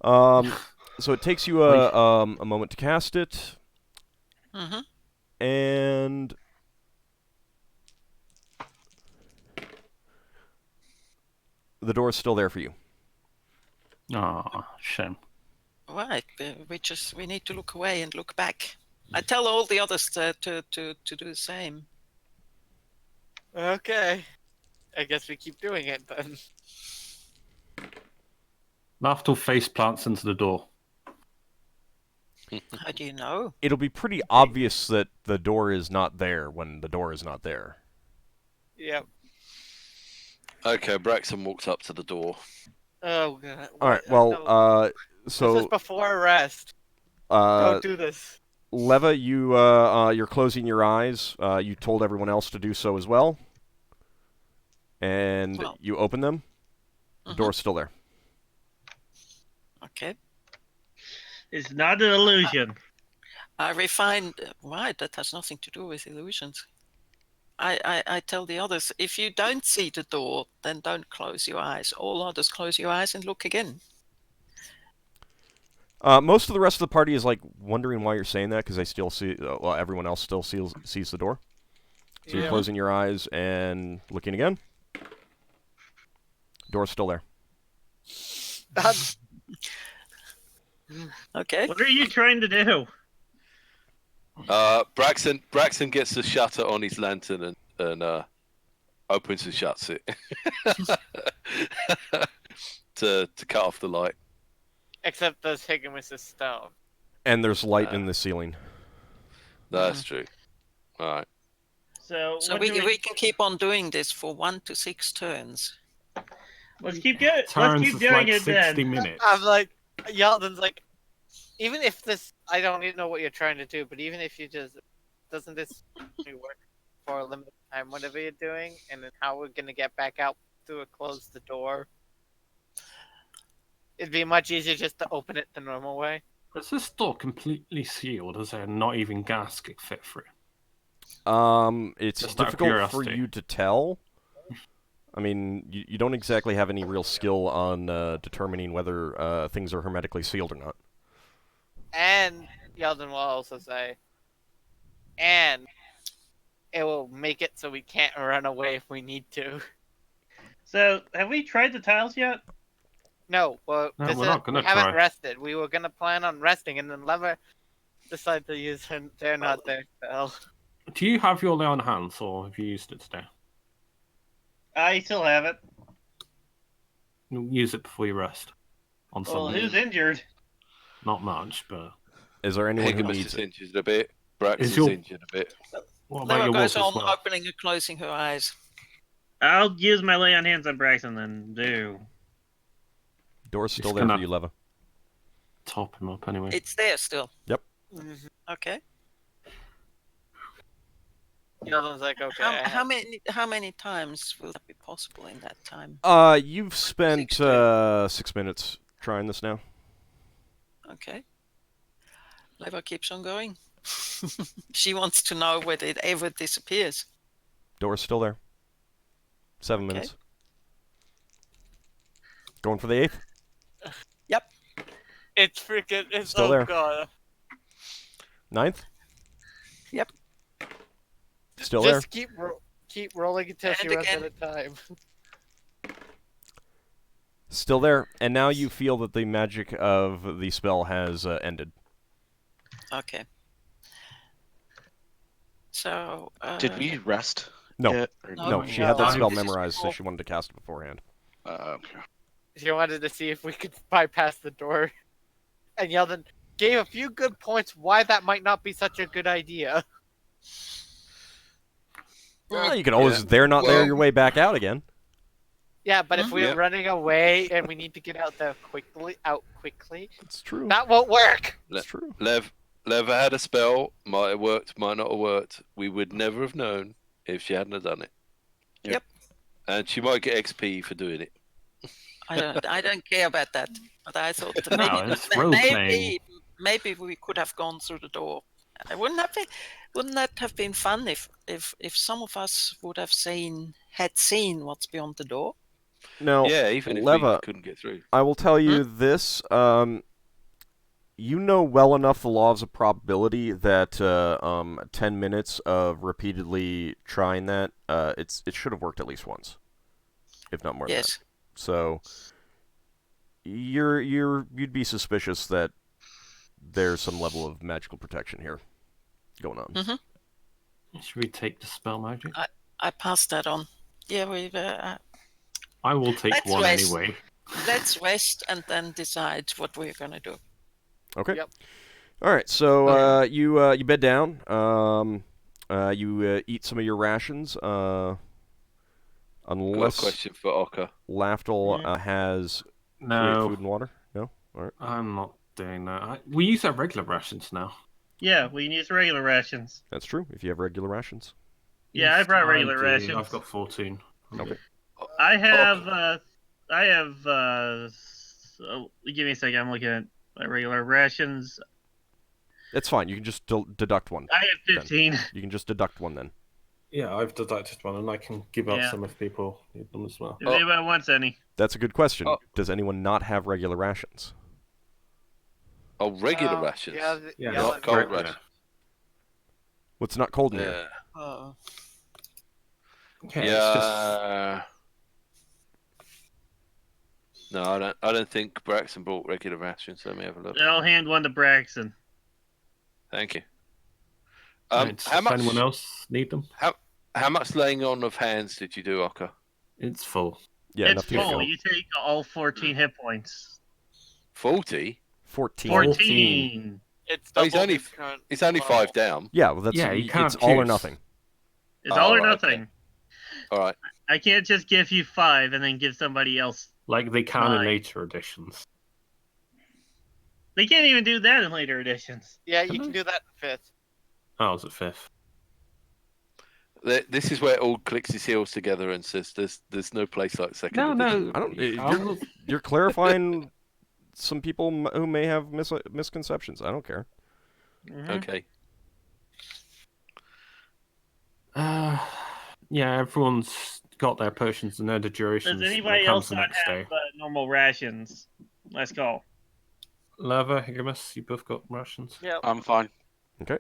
So it takes you a moment to cast it. Mm-hmm. And the door is still there for you. Ah, shame. Right, we need to look away and look back. I tell all the others to do the same. Okay. I guess we keep doing it then. Lafdul face plants into the door. How do you know? It'll be pretty obvious that the door is not there when the door is not there. Yep. Okay, Braxon walks up to the door. Oh god. All right. What? Well, No. so This is before arrest. Don't do this. Leva, you're closing your eyes. You told everyone else to do so as well. And Well. you open them. The door's still there. Okay. It's not an illusion. I refined. Right, that has nothing to do with illusions. I tell the others, if you don't see the door, then don't close your eyes. All others, close your eyes and look again. Most of the rest of the party is like wondering why you're saying that because they still see. Well, everyone else still sees the door. So you're closing your eyes and looking again. Door's still there. Okay. What are you trying to do? Braxon gets the shutter on his lantern and opens and shuts it to cut off the light. Except there's Higgimus' stone. And there's light in the ceiling. That's true. All right. So we can keep on doing this for 1 to 6 turns. Let's keep doing Turns it like then. 60 minutes. I'm like, Yeldan's like, even if this, I don't even know what you're trying to do, but even if you just, doesn't this only work for a limited time, whatever you're doing, and then how we're gonna get back out through it, close the door? It'd be much easier just to open it the normal way. Is this door completely sealed? Is there not even gasket fit through? It's Just out of difficult for curiosity. you to tell. I mean, you don't exactly have any real skill on determining whether things are hermetically sealed or not. And Yeldan will also say, and it will make it so we can't run away if we need to. So, have we tried the tiles yet? No, well, No, we're not gonna we haven't try. rested. We were gonna plan on resting, and then Lever decided to use her They're Not There spell. Do you have your lay on hands, or have you used it today? I still have it. Use it before you rest. On Well, Sunday. who's injured? Not much, but... Is there anyone who Higgimus needs is it? injured a bit. Braxon's your- injured a bit. What about Lever your goes wolf on as well? opening and closing her eyes. I'll use my lay on hands on Braxon then. Do. Door's still It's there for gonna- you, Leva. Top him up anyway. It's there still. Yep. Okay. Yeldan's like, okay. How many times will that be possible in that time? You've spent 6 minutes trying this now. Okay. Lever keeps on going. She wants to know whether it ever disappears. Door's still there. 7 Okay. minutes. Going for the 8th? Yep. It's freaking. It's Still there. God. 9th? Yep. Still Just there? keep rolling until she And runs again. out of time. Still there. And now you feel that the magic of the spell has ended. Okay. So. Did we rest? No. Yet, or No, No, she had that no. spell This is memorized, so before- she wanted to cast it beforehand. Okay. She wanted to see if we could bypass the door. And Yeldan gave a few good points why that might not be such a good idea. Well, you can always there your way back out again. Yeah, but if we're Yeah. running away and we need to get out there quickly, It's true. that won't work. It's true. Lev had a spell. Might have worked. Might not have worked. We would never have known if she hadn't have done it. Yep. And she might get XP for doing it. I don't care about that. But I thought No, it's role-playing. maybe we could have gone through the door Wouldn't that have been fun if some of us would have had seen what's beyond the door? Now, Yeah, even if Leva, we couldn't get through. I will tell you this. You know well enough the laws of probability that 10 minutes of repeatedly trying that, it should have worked at least once, if not more than that. Yes. So you'd be suspicious that there's some level of magical protection here going on. Mm-hmm. Should we take the spell magic? I passed that on. Yeah, we've. I will take Let's one rest. anyway. Let's rest and then decide what we're gonna do. Okay. Yep. All right. So you bed down. You eat some of your rations. Got a Unless question for Ockar. Lafdul has create No, food and water. No. All right. I'm not doing that. We use our regular rations now. Yeah, we can use regular rations. That's true. If you have regular rations. Yeah, I Yes, brought regular do. rations. I've got 14. Okay. I have. So, give me a second. I'm looking at my regular rations. It's fine. You can just deduct one. I have 15. You can just deduct one then. Yeah, I've deducted one, and I can give out Yeah. some if people need them as well. If anybody wants any. That's a good question. Oh. Does anyone not have regular rations? Oh, regular rations. Yeah, not cold rations. What's not cold in here? Yeah. Okay, it's just... Yeah. No, I don't think Braxon brought regular rations. Let me have a look. I'll hand one to Braxon. Thank you. Right, How if much? anyone else need them? How much laying on of hands did you do, Ockar? It's full. Yeah, It's enough to get full. going. You take all 14 hit points. 40. 14. 14. It's Oh, he's double only his current It's only level. 5 down. Yeah, well, that's Yeah, you can't it's all or choose. nothing. It's all or right, nothing. okay. All right. I can't just give you 5 and then give somebody else. Like they can in Right. later editions. They can't even do that in later editions. Yeah, you Can can I? do that in 5th. Oh, is it 5th? This is where all clicks his heels together and says there's no place like second No, edition. no. I don't. I will- You're clarifying some people who may have misconceptions. I don't care. Mhm. Okay. Yeah, everyone's got their potions and their durations. Does when it anybody comes else the not next have day. normal rations? Let's go. Lava, Higgimus, you both got rations. Yeah. I'm fine. Okay.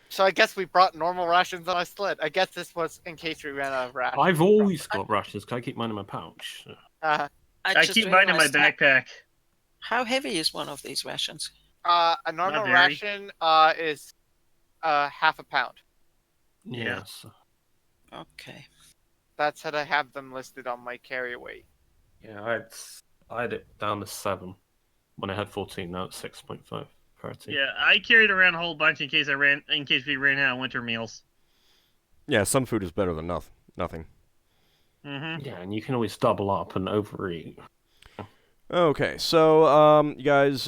So I guess we brought normal rations on our sled. I guess this was in case we ran out of rations. I've always got rations because I keep mine in my pouch. Uh, I just keep mine in my realized that- backpack. How heavy is one of these rations? a normal Not very. ration is half a pound. Yeah. Yes. Okay. That's how I have them listed on my carry weight. Yeah, I had it down to 7 when I had 14. Now it's 6.5 parity. Yeah, I carried around a whole bunch in case we ran out of winter meals. Yeah, some food is better than nothing. Mm-hmm. Yeah, and you can always double up and overeat. Okay, so you guys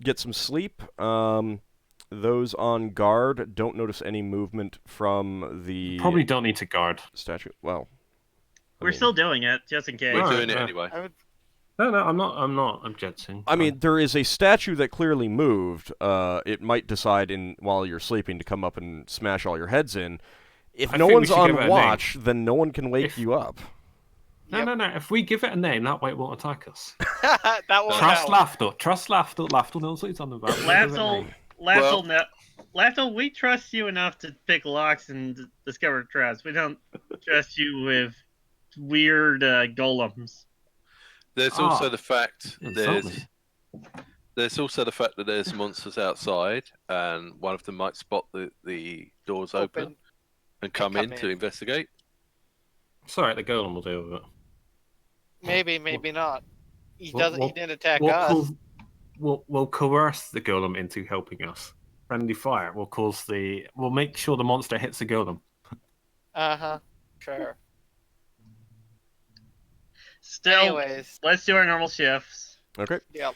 get some sleep. Those on guard don't notice any movement from the Probably don't need to guard. statue. Well, I We're mean- still doing it, just in case. We're Right, doing it yeah. anyway. I would. No, I'm not objecting. I mean, there is a statue that clearly moved. It might decide while you're sleeping to come up and smash all your heads in. If I no think we one's should give it a on name. watch, then no one can wake If- you up. No. If we give it a name, that way it won't attack us. that won't Trust help. Laughter. Trust Laughter. Laughter knows what he's on about. We'll give it a Lathel, name. Lathel, we trust you enough to pick locks and discover traps. We don't trust you with weird golems. There's also Ah, the fact insult me. there's also the fact that there's monsters outside, and one of them might spot the doors open and come in to investigate. It's alright, the golem will deal with it. Maybe not. He What- doesn't. He what- didn't attack us. We'll coerce the golem into helping us. Friendly fire will make sure the monster hits the golem. Sure. Still, Anyways. let's do our normal shifts. Okay. Yep.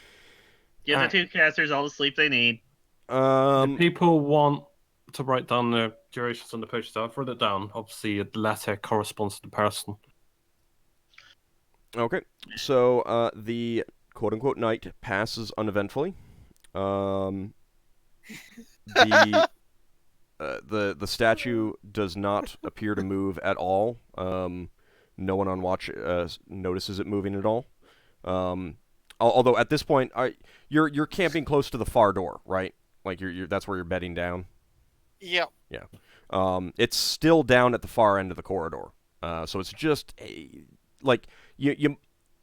Give Alright. the 2 casters all the sleep they need. If people want to write down the durations on the potions, I've written it down. Obviously, the letter corresponds to the person. Okay. So the quote-unquote night passes uneventfully. The statue does not appear to move at all. No one on watch notices it moving at all. Although at this point, you're camping close to the far door, right? Like that's where you're bedding down. Yeah. Yeah. It's still down at the far end of the corridor. So it's just like you.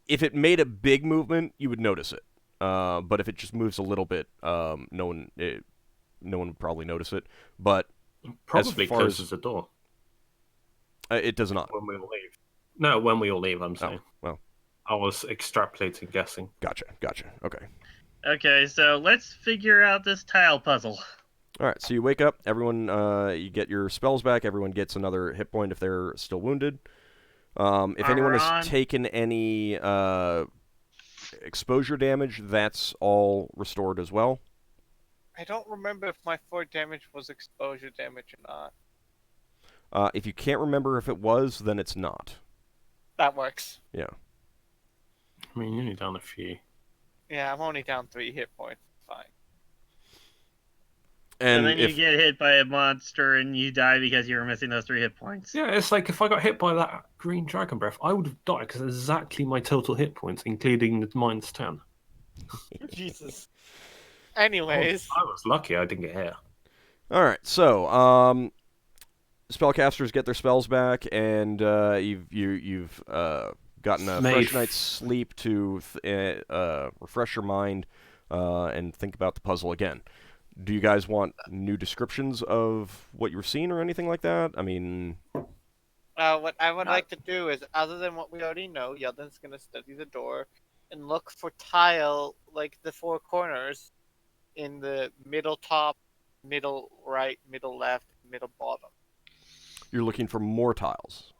If it made a big movement, you would notice it. But if it just moves a little bit, no one would probably notice it. But Probably as far closes as, the door. It does not. When we all leave. No, when we all leave, I'm saying. Oh, well. I was extrapolating, guessing. Gotcha. Okay. Okay, so let's figure out this tile puzzle. All right, so you wake up. Everyone, you get your spells back. Everyone gets another hit point if they're still wounded. If anyone has taken any exposure damage, that's all restored as well. I don't remember if my 4 damage was exposure damage or not. If you can't remember if it was, then it's not. That works. Yeah. I mean, you're only down a few. Yeah, I'm only down 3 hit points. Fine. And then you get hit by a monster and you die because you were missing those 3 hit points. Yeah, it's like if I got hit by that green dragon breath, I would have died because exactly my total hit points, including the -10. Jesus. Anyways. I was lucky I didn't get hit. All right, so spellcasters get their spells back, and you've gotten a fresh night's sleep to refresh your mind and think about the puzzle again. Do you guys want new descriptions of what you were seeing or anything like that? I mean... what I would like to do is, other than what we already know, Yeldan's going to study the door and look for tile, like the 4 corners in the middle top, middle right, middle left, middle bottom. You're looking for more tiles?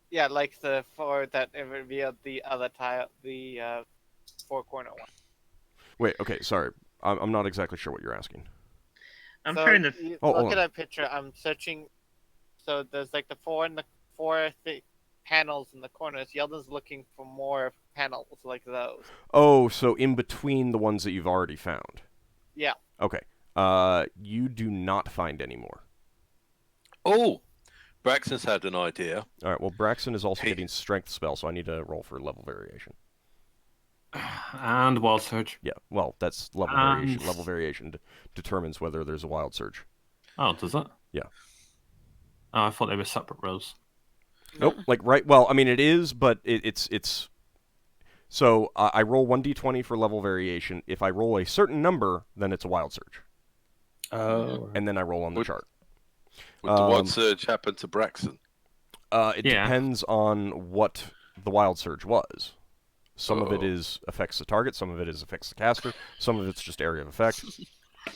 Yeah, like the 4 that revealed the other tile, the 4-corner one. Wait, okay, sorry. I'm not exactly sure what you're asking. I'm trying to look at that picture. I'm searching. So there's like the 4 panels in the corners. Yeldan's looking for more panels like those. Oh, so in between the ones that you've already found. Yeah. Okay. You do not find any more. Oh, Braxon's had an idea. All right. Well, Braxon is also getting strength spell, so I need to roll for level variation. And wild surge. Yeah, well, that's level variation. Level variation determines whether there's a wild surge. Oh, does that? Yeah. Oh, I thought they were separate rows. Nope. Well, I mean, it is, but it's. So I roll 1d20 for level variation. If I roll a certain number, then it's a wild surge. Oh. And then I roll on the chart. Would the wild surge happen to Braxon? It depends on what the wild surge was. Some of it affects the target, some of it affects the caster, some of it's just area of effect.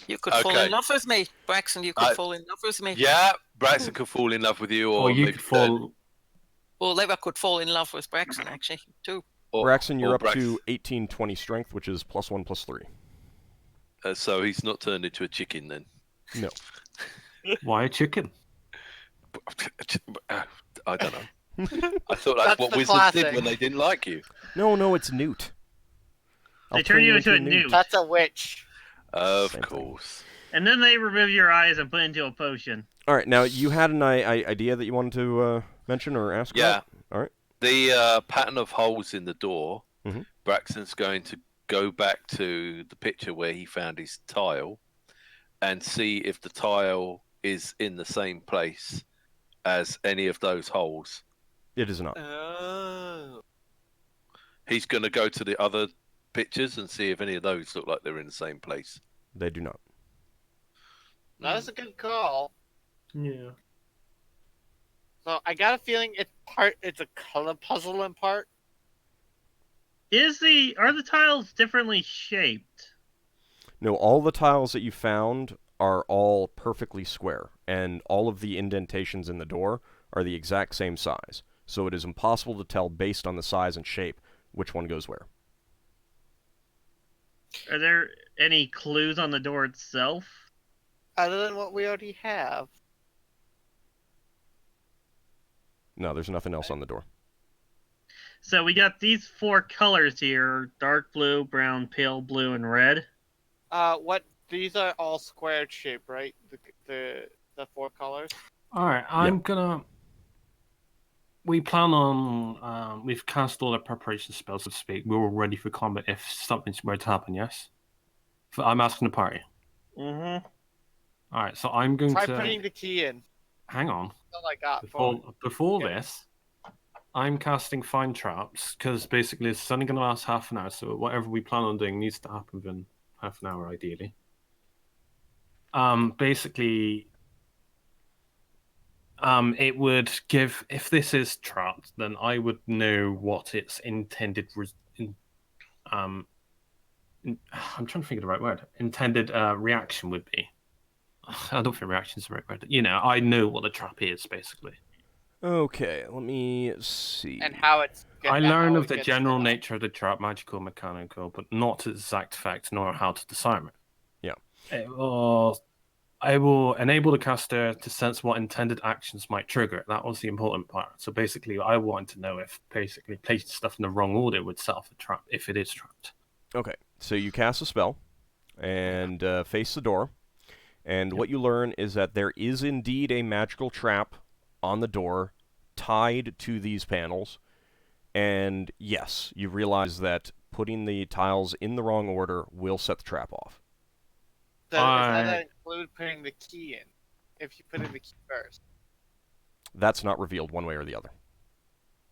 You could fall in love with me, Braxon. You could fall in love with me. Yeah, Braxon could fall in love with you, or you could fall. Or Leva could fall in love with Braxon, actually, too. Braxon, you're up to 1820 strength, which is +1/+3. So he's not turned into a chicken then? No. Why a chicken? I don't know. I thought that's what wizards did when they didn't like you. No, it's Newt. They turn you into a Newt. That's a witch. Of course. And then they remove your eyes and put into a potion. All right, now you had an idea that you wanted to mention or ask about? All right. The pattern of holes in the door, mm-hmm. Braxton's going to go back to the picture where he found his tile and see if the tile is in the same place as any of those holes. It is not. Oh. He's going to go to the other pictures and see if any of those look like they're in the same place. They do not. That's a good call. Yeah. So I got a feeling it's a color puzzle in part. Are the tiles differently shaped? No, all the tiles that you found are all perfectly square, and all of the indentations in the door are the exact same size. So it is impossible to tell based on the size and shape which one goes where. Are there any clues on the door itself? Other than what we already have. No, there's nothing else on the door. So we got these 4 colors here: dark blue, brown, pale blue, and red. What these are all squared shape, right? The 4 colors. All right, I'm gonna. We plan on. We've cast all the preparation spells, so to speak. We're all ready for combat if something were to happen. Yes. I'm asking the party. Mm-hmm. All right, so I'm going Try to. putting the key in. Hang on. That's all I got. Before Okay. this, I'm casting Find Traps because basically it's only going to last half an hour. So whatever we plan on doing needs to happen within half an hour, ideally. Basically, it would give if this is trapped, then I would know what its intended. I'm trying to think of the right word. Intended reaction would be. I don't think reaction is the right word. You know, I know what the trap is basically. Okay, let me see. And how it's. I learn how of it the gets general set up. nature of the trap, magical, mechanical, but not its exact effect, nor how to disarm it. Yeah. I will enable the caster to sense what intended actions might trigger it. That was the important part. So basically, I want to know if basically placing stuff in the wrong order would set off a trap, if it is trapped. Okay, so you cast a spell and face the door, and what you learn is that there is indeed a magical trap on the door tied to these panels, and yes, you realize that putting the tiles in the wrong order will set the trap off. Does that include putting the key in? If you put in the key first. That's not revealed one way or the other.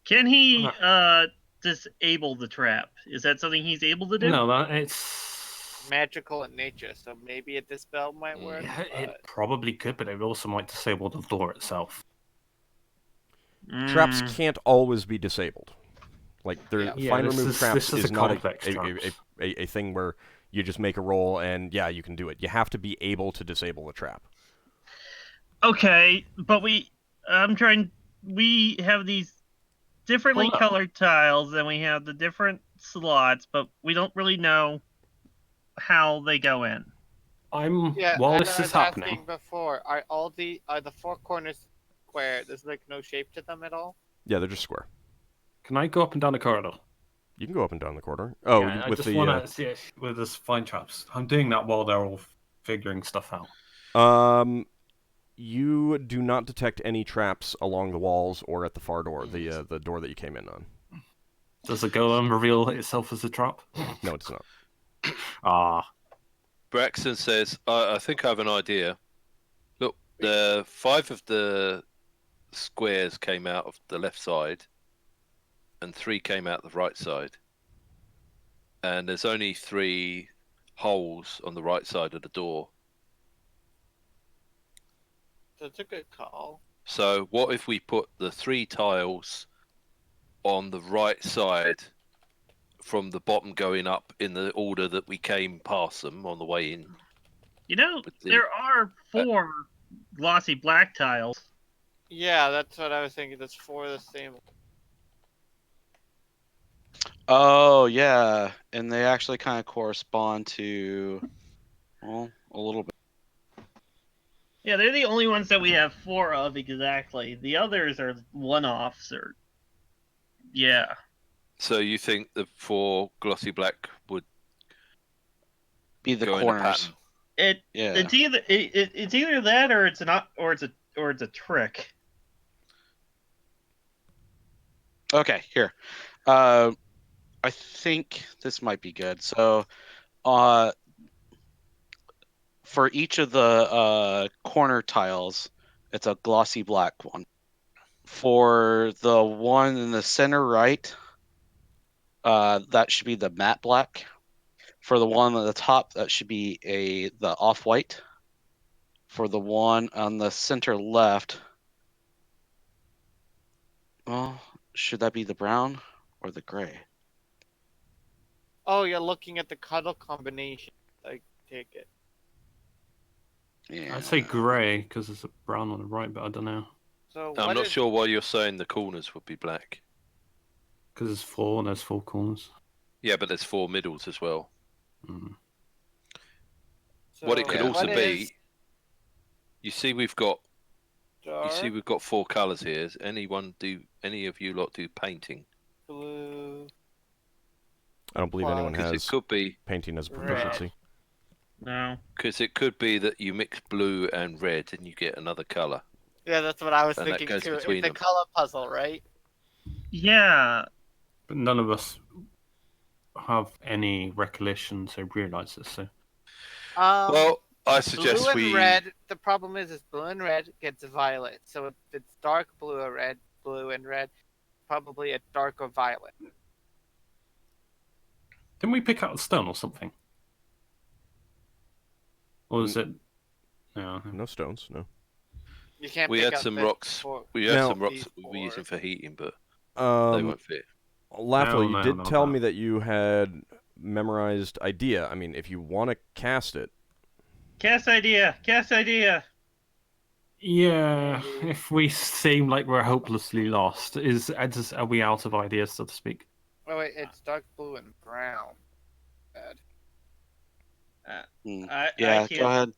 Can he disable the trap? Is that something he's able to do? No, it's magical in nature, so maybe a dispel might work. Yeah, it probably could, but it also might disable the door itself. Traps can't always be disabled. Like, find remove traps is not a thing where you just make a roll and, yeah, you can do it. You have to be able to disable the trap. Okay, but we have these differently colored tiles, and we have the different slots, but we don't really know how they go in. While this is happening. Before, are the 4 corners square? There's like no shape to them at all? Yeah, they're just square. Can I go up and down the corridor? You can go up and down the corridor. Oh, yeah, I just want to see it with this Find Traps. I'm doing that while they're all figuring stuff out. You do not detect any traps along the walls or at the far door, the door that you came in on. Does the golem reveal itself as a trap? No, it's not. Braxon says, I think I have an idea. Look, the 5 of the squares came out of the left side, and 3 came out the right side. And there's only 3 holes on the right side of the door. That's a good call. So what if we put the 3 tiles on the right side from the bottom going up in the order that we came past them on the way in? You know, there are 4 glossy black tiles. Yeah, that's what I was thinking. That's 4 of the same. Oh, yeah. And they actually kind of correspond to, well, a little bit. Yeah, they're the only ones that we have 4 of exactly. The others are one-offs or... Yeah. So you think the 4 glossy black would be the go corners? It's either that or it's a trick. Okay, here. I think this might be good. So, for each of the corner tiles, it's a glossy black one. For the one in the center right, that should be the matte black. For the one on the top, that should be the off-white. For the one on the center left, well, should that be the brown or the gray? Oh, you're looking at the color combination. I take it. Yeah. I'd say grey because there's a brown on the right, but I don't know. So I'm not sure why you're saying the corners would be black. Because there's 4 and there's 4 corners. Yeah, but there's 4 middles as well. So what it could also be, you see we've got 4 colours here. Does any of you lot do painting? Blue. I don't believe anyone has it could be painting as a proficiency. No. Because it could be that you mix blue and red and you get another color. Yeah, that's what I was And that thinking goes too. between It's a them. color puzzle, right? Yeah. But none of us have any recollection to realise this. So Well, I blue suggest and we. red. The problem is blue and red gets violet. So if it's dark blue or red, blue and red, probably a darker violet. didn't we pick out a stone or something? Or is it? No. No stones, no. You can't. We pick had out some the rocks. four- We had Now- some rocks these that we were four. using for heating, but they Um, won't fit. Lafdul, you No, did no, tell no. me that you had memorized idea. I mean, if you want to cast it, Cast idea. Cast idea. Yeah, if we seem like we're hopelessly lost, are we out of ideas, so to speak? Oh wait, it's dark blue and brown. Bad. I Yeah, can't, go ahead.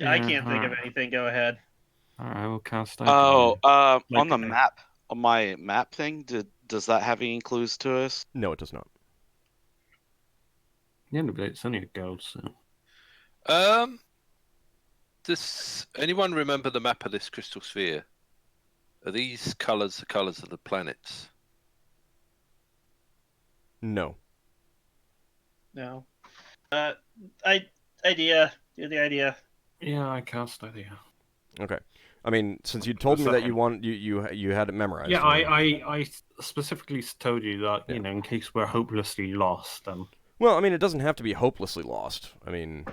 I Yeah, can't think of alright. anything. Go ahead. Alright, we'll cast idea. Oh, Like, on the map, on my map thing, does that have any clues to us? no, it does not. At the end of it, it's only a gold, so. Does anyone remember the map of this crystal sphere? Are these colours the colours of the planets? No. No. Idea. Do the idea. Yeah, I cast idea. Okay. I mean, since you told me that you had it memorized. Yeah, I mean- I specifically told you that, Yeah. in case we're hopelessly lost, Well, I mean, it doesn't have to be hopelessly lost. I mean,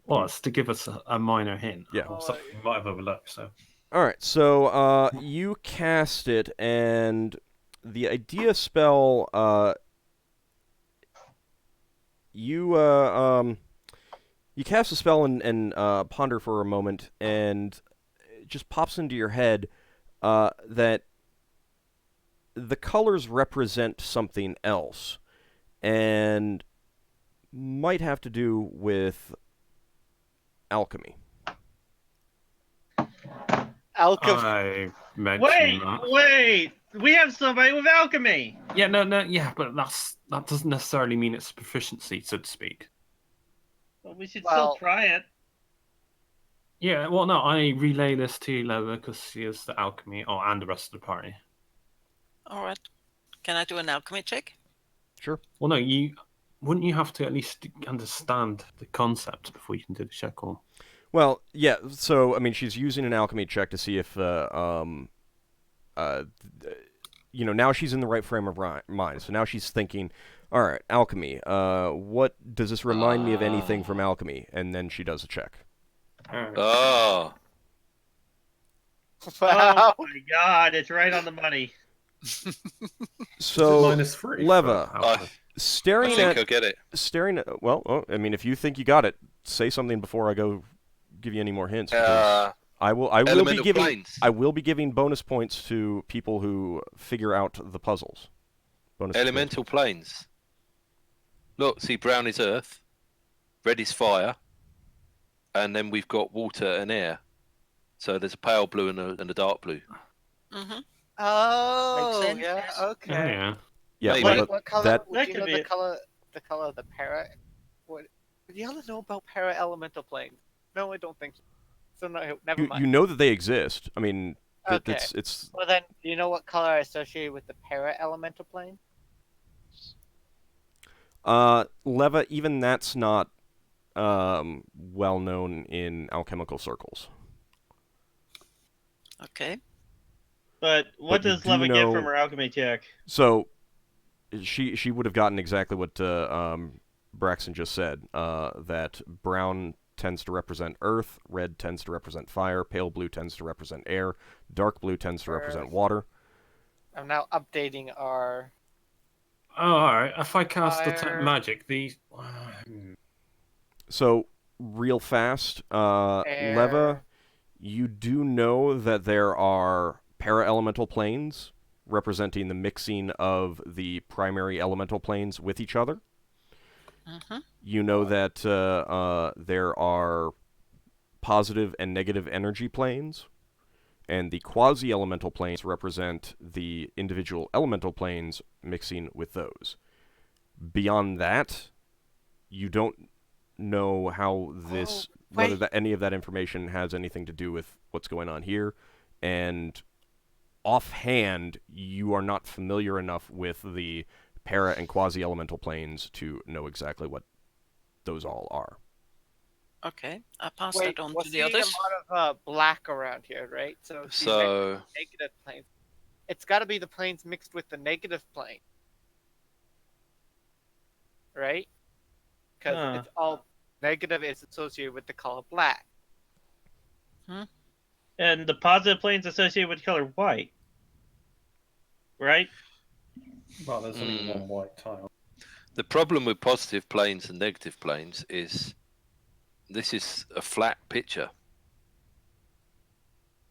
well, it's to give us a minor hint. Yeah. Or something we might have overlooked, so. all right. So, you cast it, and the idea spell, you cast a spell and ponder for a moment, and it just pops into your head that the colors represent something else, and might have to do with alchemy. Alchemy. I mentioned that. Wait! We have somebody with alchemy! Yeah, no, yeah, but that doesn't necessarily mean it's proficiency, so to speak. Well, we should Well- still try it. Yeah, well, no, I relay this to Leather because she is the alchemy, and the rest of the party. All right. Can I do an alchemy check? Sure. Well, no, wouldn't you have to at least understand the concept before you can do the check? Or Well, yeah. So, I mean, she's using an alchemy check to see if, now she's in the right frame of mind. So now she's thinking, all right, alchemy. What does this remind me of anything from alchemy? And then she does a check. Oh, Wow. Oh my god, it's right on the money. So, -3. Leva, I staring think I'll get it. well, I mean, if you think you got it, say something before I go give you any more hints. Because I will be Elemental giving planes. I will be giving bonus points to people who figure out the puzzles. Bonus Elemental planes. Look, see, brown is earth, red is fire, and then we've got water and air. So there's a pale blue and a dark blue. Mm-hmm. Oh, Makes sense, yeah. yes. Okay. Yeah. Yeah, Maybe. Leva, What color? that- Do That you could know be the it. color? The color of the para? What? Do y'all know about para elemental planes? No, I don't think so. So no, never you mind. know that they exist. I mean, Okay. it's Well then, do you know what color are associated with the para elemental plane? Leva. Even that's not well known in alchemical circles. Okay. But what But you does do Leva get know- from her alchemy check? So, she would have gotten exactly what Braxon just said. That brown tends to represent earth, red tends to represent fire, pale blue tends to represent air, dark blue tends to represent Earth. water. I'm now updating our. Oh, all right. If I cast detect Fire. magic, these. So, real fast, Leva, Air. you do know that there are para-elemental planes representing the mixing of the primary elemental planes with each other. Mm-hmm. You know that there are positive and negative energy planes, and the quasi-elemental planes represent the individual elemental planes mixing with those. Beyond that, you don't know how this, whether wait. that any of that information has anything to do with what's going on here, and offhand, you are not familiar enough with the para and quasi-elemental planes to know exactly what those all are. Okay, I pass Wait, that on we're to the seeing others. a lot of black around here, right? So, if you mentioned negative planes. It's got to be the planes mixed with the negative plane, right? Because it's all negative is associated with the color black. And the positive plane's associated with color white, right? Well, there's only one white tile. The problem with positive planes and negative planes is this is a flat picture.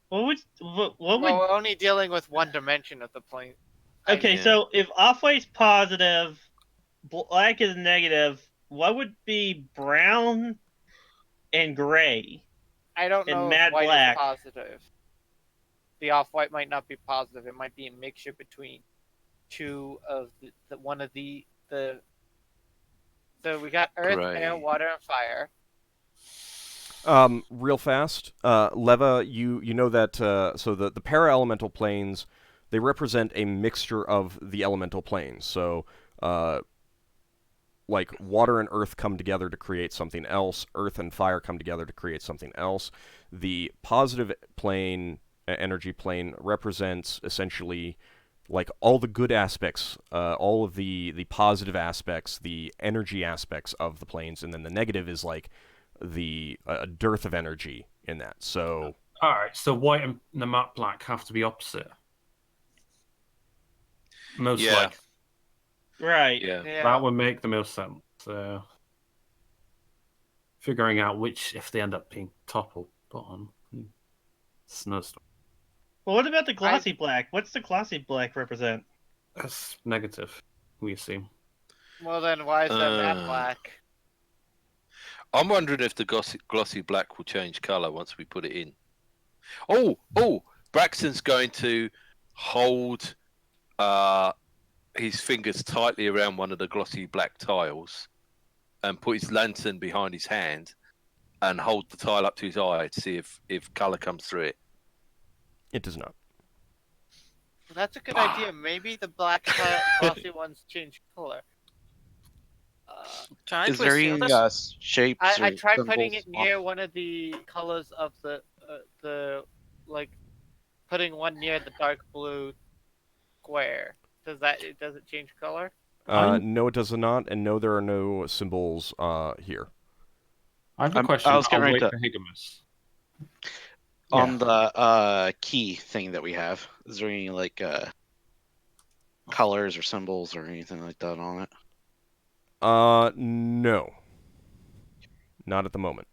What would We're only dealing with one dimension of the plane. Okay, so if off-white's positive, black is negative, what would be brown and gray? I don't and know matte if white black. is positive. The off-white might not be positive. It might be a mixture between two of the one of the. So we got earth, air, water, and fire. Real fast, Leva, you know that so the para-elemental planes, they represent a mixture of the elemental planes. So like water and earth come together to create something else, earth and fire come together to create something else. The positive plane, energy plane, represents essentially like all the good aspects, all of the positive aspects, the energy aspects of the planes, and then the negative is like the dearth of energy in that. So all right, so white and the matte black have to be opposite. Most likely. Right. Yeah. That would make the most sense. Figuring out which, if they end up being top or bottom. Snowstorm. Well, what about the glossy black? What's the glossy black represent? That's negative, we assume. Well, then why is that matte black? I'm wondering if the glossy black will change color once we put it in. Oh! Braxton's going to hold his fingers tightly around one of the glossy black tiles and put his lantern behind his hand and hold the tile up to his eye to see if color comes through it. it does not. That's a good idea. Maybe the black glossy ones change color. Is there any shapes? I or tried putting it symbols near one of the colors of the like putting one near the dark blue square. Does it change color? No, it does not, and no, there are no symbols here. I have a question. I was getting ready to for Higgimus. On the key thing that we have. Is there any like colors or symbols or anything like that on it? No. Not at the moment.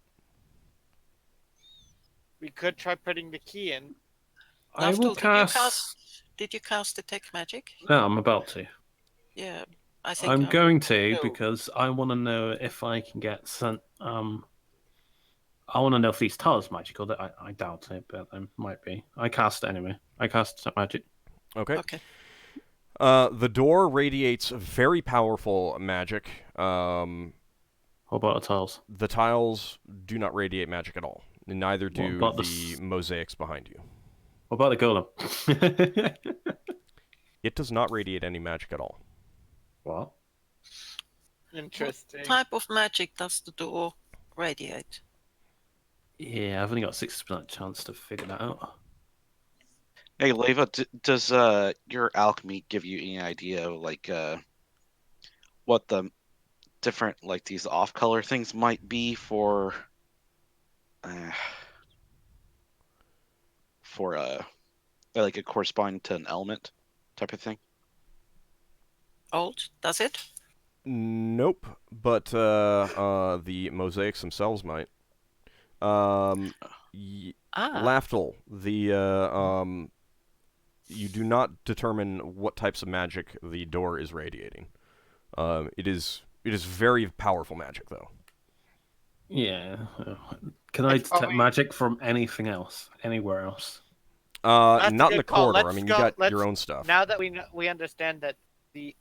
We could try putting the key in. I will Did you cast Detect Magic? No, I'm about to. Yeah, I think I'm going to go. because I want to know if I can get sent. I want to know if these tiles are magical. I doubt it, but they might be. I cast it anyway. I cast Detect Magic. Okay. The door radiates very powerful magic. What about the tiles? The tiles do not radiate magic at all. Neither do the mosaics behind you. What about the golem? It does not radiate any magic at all. What? Interesting. What type of magic does the door radiate? Yeah, I've only got 60% chance to figure that out. Hey, Leva, does your alchemy give you any idea of like what the different like these off-color things might be for like a corresponding to an element type of thing? Does it? Nope, but the mosaics themselves might. Lafdul, you do not determine what types of magic the door is radiating. It is very powerful magic, though. Yeah. Can I detect magic from anything else? Anywhere else? Not in the corridor. I mean, you got your own stuff. Now that we understand that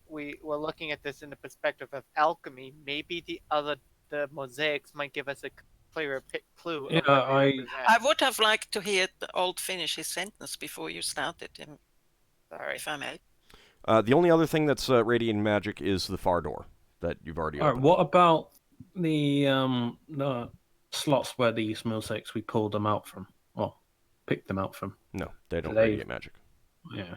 we're looking at this in the perspective of alchemy, maybe the other the mosaics might give us a clearer clue Yeah, of what they represent. I would have liked to hear the old finish his sentence before you started him, Sorry. if I may. The only other thing that's radiant magic is the far door that you've already All right, opened. what about the slots where these mosaics we pulled them out from? Well, picked them out from. No, they don't They- radiate magic. Yeah.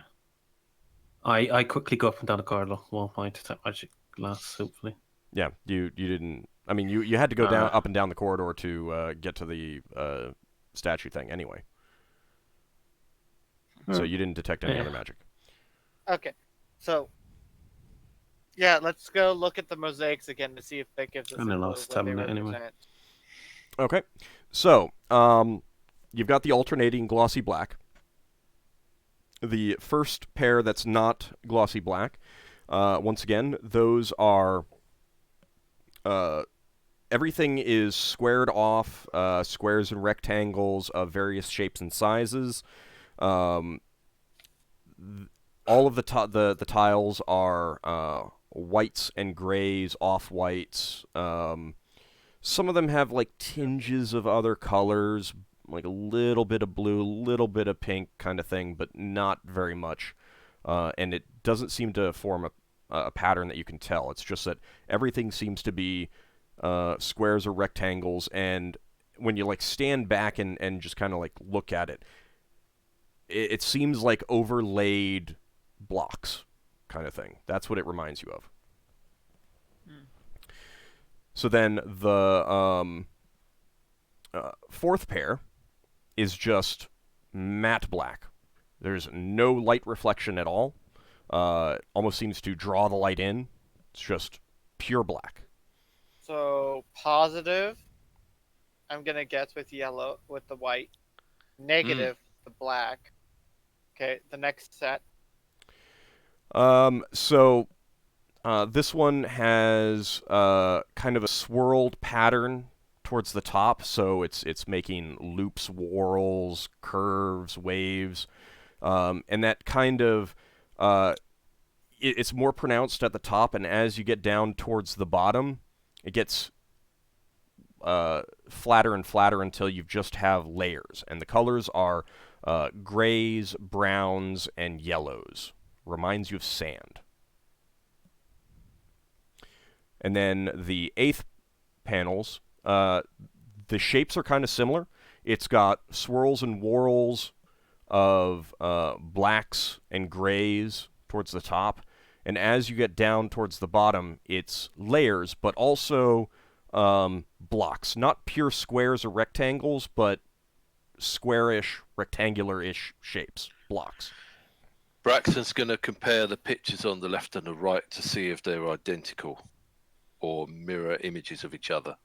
I quickly go up and down the corridor while my detect magic lasts, hopefully. Yeah, you didn't. I mean, you had to go down up and down the corridor to get to the statue thing anyway. So you didn't detect any other magic. Okay, so yeah, let's go look at the mosaics again to see if that gives us a And the clue last what 10 they minute anyway. represent. Okay, so you've got the alternating glossy black. The first pair that's not glossy black, once again, those are everything is squared off, squares and rectangles of various shapes and sizes. All of the tiles are whites and grays, off-whites. Some of them have like tinges of other colors, like a little bit of blue, a little bit of pink kind of thing, but not very much. And it doesn't seem to form a pattern that you can tell. It's just that everything seems to be squares or rectangles, and when you like stand back and just kind of like look at it, it seems like overlaid blocks kind of thing. That's what it reminds you of. So then the fourth pair is just matte black. There's no light reflection at all. Almost seems to draw the light in. It's just pure black. So positive, I'm gonna guess with yellow with the white. Negative, the black. Okay, the next set. So this one has kind of a swirled pattern towards the top, so it's making loops, whorls, curves, waves, and that kind of it's more pronounced at the top, and as you get down towards the bottom, it gets flatter and flatter until you just have layers, and the colors are grays, browns, and yellows. Reminds you of sand. And then the eighth panels, the shapes are kind of similar. It's got swirls and whorls of blacks and grays towards the top. And as you get down towards the bottom, it's layers, but also blocks. Not pure squares or rectangles, but squarish, rectangular-ish shapes, blocks. Braxton's going to compare the pictures on the left and the right to see if they're identical or mirror images of each other.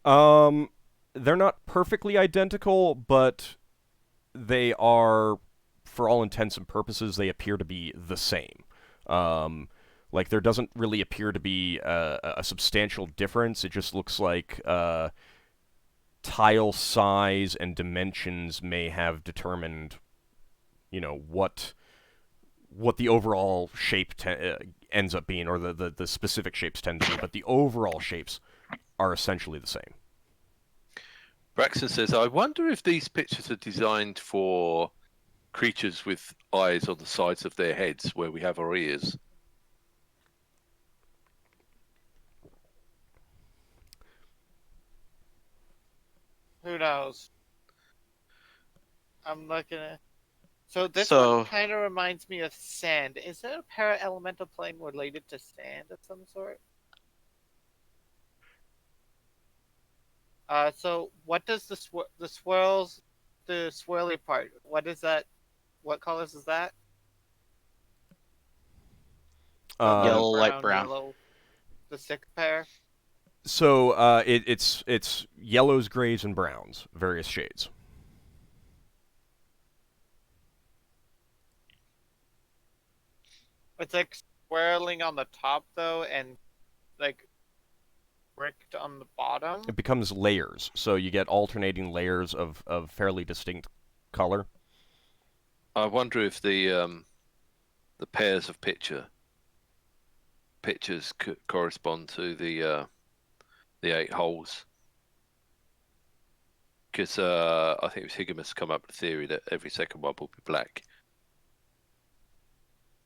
They're not perfectly identical, but they are, for all intents and purposes, they appear to be the same. Like, there doesn't really appear to be a substantial difference. It just looks like tile size and dimensions may have determined, what the overall shape ends up being, or the specific shapes tend to be, but the overall shapes are essentially the same. Braxton says, I wonder if these pictures are designed for creatures with eyes on the sides of their heads where we have our ears. Who knows? I'm looking at. So this one kind of reminds me of sand. Is it a para-elemental plane related to sand of some sort? So what does the swirls, the swirly part? What is that? What colors is that? Yellow, light brown. Yellow. The sixth pair. So it's yellows, grays, and browns, various shades. It's like swirling on the top though, and like bricked on the bottom. It becomes layers, so you get alternating layers of fairly distinct color. I wonder if the pairs of pictures correspond to the the 8 holes. Because I think it was Higgimus come up with the theory that every second one will be black.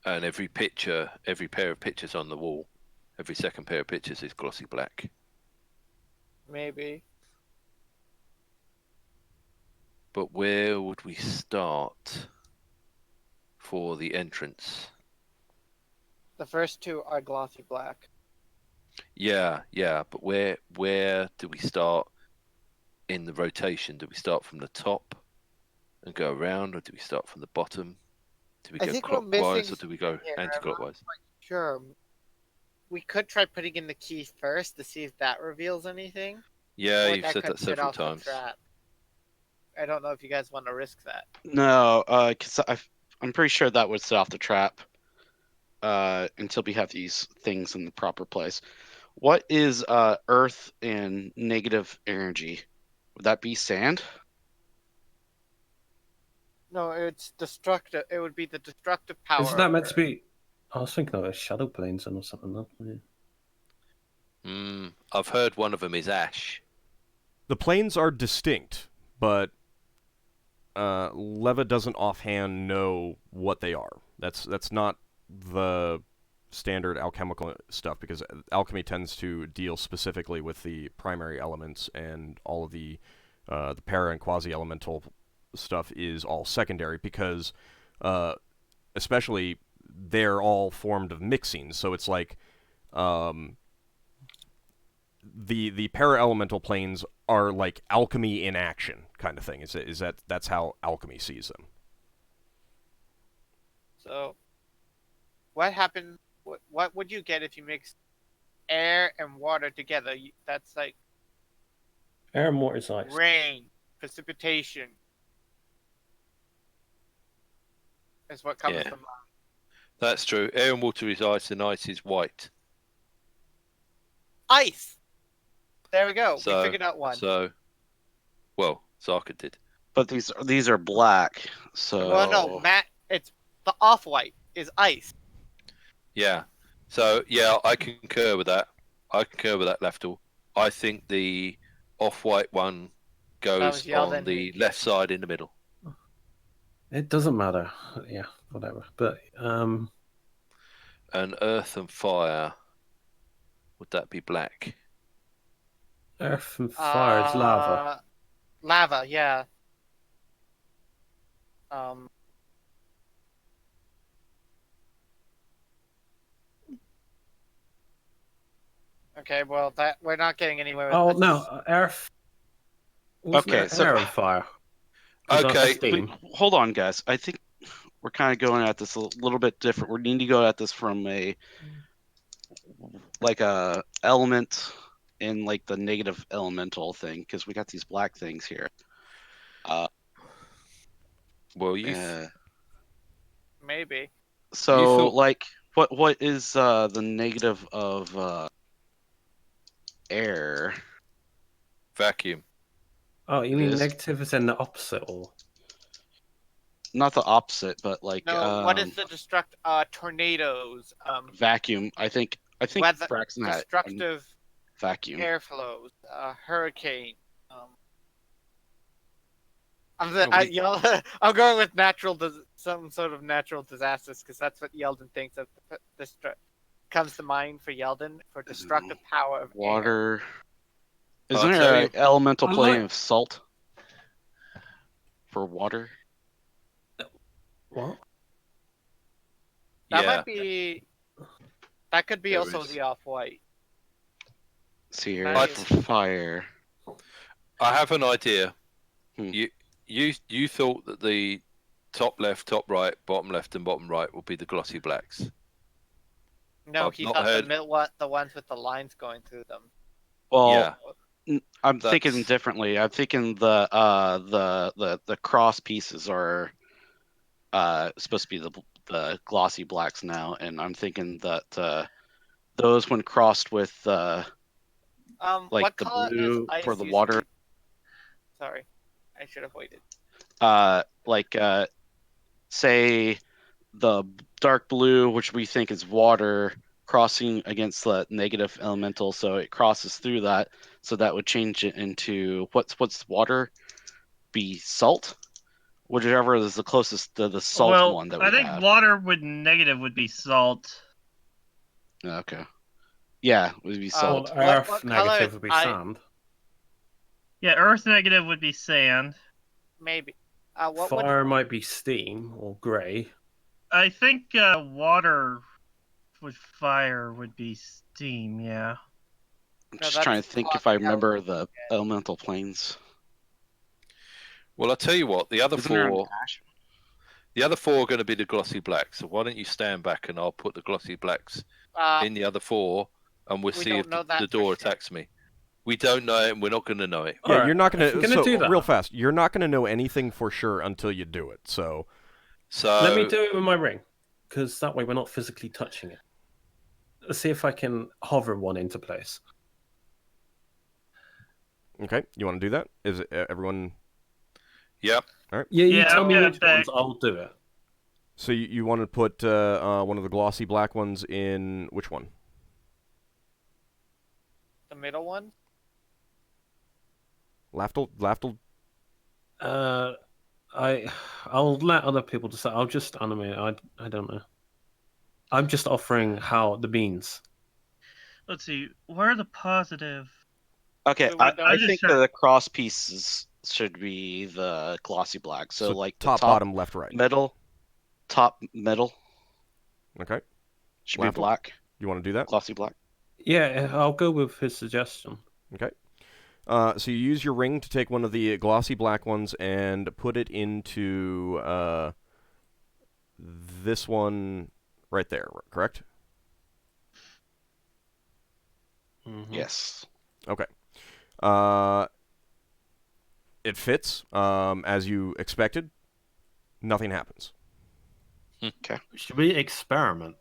And every pair of pictures on the wall, every second pair of pictures is glossy black. Maybe. But where would we start for the entrance? The first 2 are glossy black. Yeah, but where do we start in the rotation? Do we start from the top and go around, or do we start from the bottom? Do we I go think we're clockwise, missing or do we go here, I'm not anti-clockwise? Sure. We could try putting in the key first to see if that reveals anything. Yeah, or you've said could that set several off the times. trap. I don't know if you guys want to risk that. No, because I'm pretty sure that would set off the trap. Until we have these things in the proper place. What is earth and negative energy? Would that be sand? No, it's destructive. It would be the destructive power. Isn't that of meant to Earth. be? I was thinking of a shadow planes or something. Yeah. I've heard one of them is ash. The planes are distinct, but Leva doesn't offhand know what they are. That's not the standard alchemical stuff, because alchemy tends to deal specifically with the primary elements, and all of the para and quasi-elemental stuff is all secondary, because especially they're all formed of mixing. So it's like the para-elemental planes are like alchemy in action kind of thing. That's how alchemy sees them. So, what happened? What would you get if you mix air and water together? That's like Air and water is ice. rain, precipitation. Is what comes to mind. That's true. Air and water is ice, and ice is white. Ice. There we go. We figured out one. Well, Zarka did. But these are black. So Well, no, Matt. It's the off-white is ice. Yeah. So yeah, I concur with that. Lafdul. I think the off-white one goes on the left side in the middle. It doesn't matter. Yeah, whatever. But And earth and fire, would that be black? earth and fire is lava. Lava, yeah. Okay, well, that we're not getting anywhere with Oh this. no, earth. Okay, so air and fire. Okay, hold on, guys. I think we're kind of going at this a little bit different. We need to go at this from a element in like the negative elemental thing, because we got these black things here. Well, maybe. So like, what is the negative of air? Vacuum. Oh, you mean negative is in the opposite, or not the opposite, but like no? What is the tornadoes? Vacuum. I think Braxon had destructive vacuum. Airflows. Hurricane. I'm going with some sort of natural disasters, because that's what Yeldan thinks of. Comes to mind for Yeldan for destructive power of water. Air. Isn't there an elemental plane of salt for water? What? That might be. That could be There also is. the off-white. See here, for fire. I have an idea. Hmm. You thought that the top left, top right, bottom left, and bottom right would be the glossy blacks. No, he thought the ones with the lines going through them. Well, I'm thinking differently. I'm thinking the cross pieces are supposed to be the glossy blacks now, and I'm thinking that those when crossed with like the blue for the water. Sorry, I should have waited. Say the dark blue, which we think is water, crossing against the negative elemental, so it crosses through that. So that would change it into what's water? Be salt? Whichever is the closest to the salt one that we I think have. water with negative would be salt. Okay. Yeah, it would be salt. Well, earth what negative color- would be I- sand. Yeah, earth negative would be sand. Maybe. What would Fire might be steam or grey. I think water with fire would be steam, yeah. I'm No, just trying to that's think if glossy I remember element. the elemental planes. Well, I'll tell you what. The other Isn't there an four, ash? the other four are going to be the glossy blacks. So why don't you stand back and I'll put the glossy blacks in the other four, and we'll we see don't if know that the for door sure. attacks me. We don't know it, and we're not going to know it. Yeah, Alright, you're not if gonna. we're gonna So do that, real fast, you're not gonna know anything for sure until you do it. So So let me do it with my ring, because that way we're not physically touching it. Let's see if I can hover one into place. okay, you want to do that? Is it, everyone? yeah, Yeah, you Yeah, tell me I'm which gonna ones, I'll do it. So you want to put one of the glossy black ones in which one? the middle one? Lafdul. I'll let other people decide. I'll just animate. I don't know. I'm just offering how the beans. Let's see, where are the positive? Okay, We I don't- think the cross pieces should be the glossy black. So, like the top, bottom, left, right. middle, top, middle Okay, should be Lafdul? black, you want to do that? glossy black. Yeah, I'll go with his suggestion. Okay. So you use your ring to take one of the glossy black ones and put it into this one right there, correct? Mhm. Yes. Okay. It fits as you expected. Nothing happens. Should we experiment?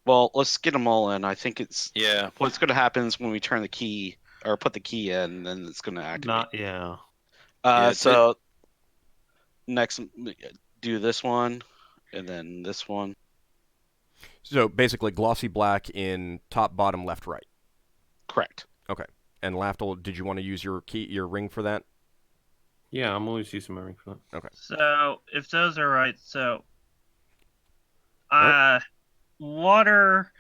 Well, let's get them all in. I think it's yeah. what's going to happen is when we turn the key or put the key in, then it's going to activate. Yeah. Yeah, So next, do this one, and then this one. So basically, glossy black in top, bottom, left, right. Correct. Okay. And Lafdul, did you want to use your ring for that? Yeah, I'm always using my ring for that. Okay. So if those are right, so Alright. water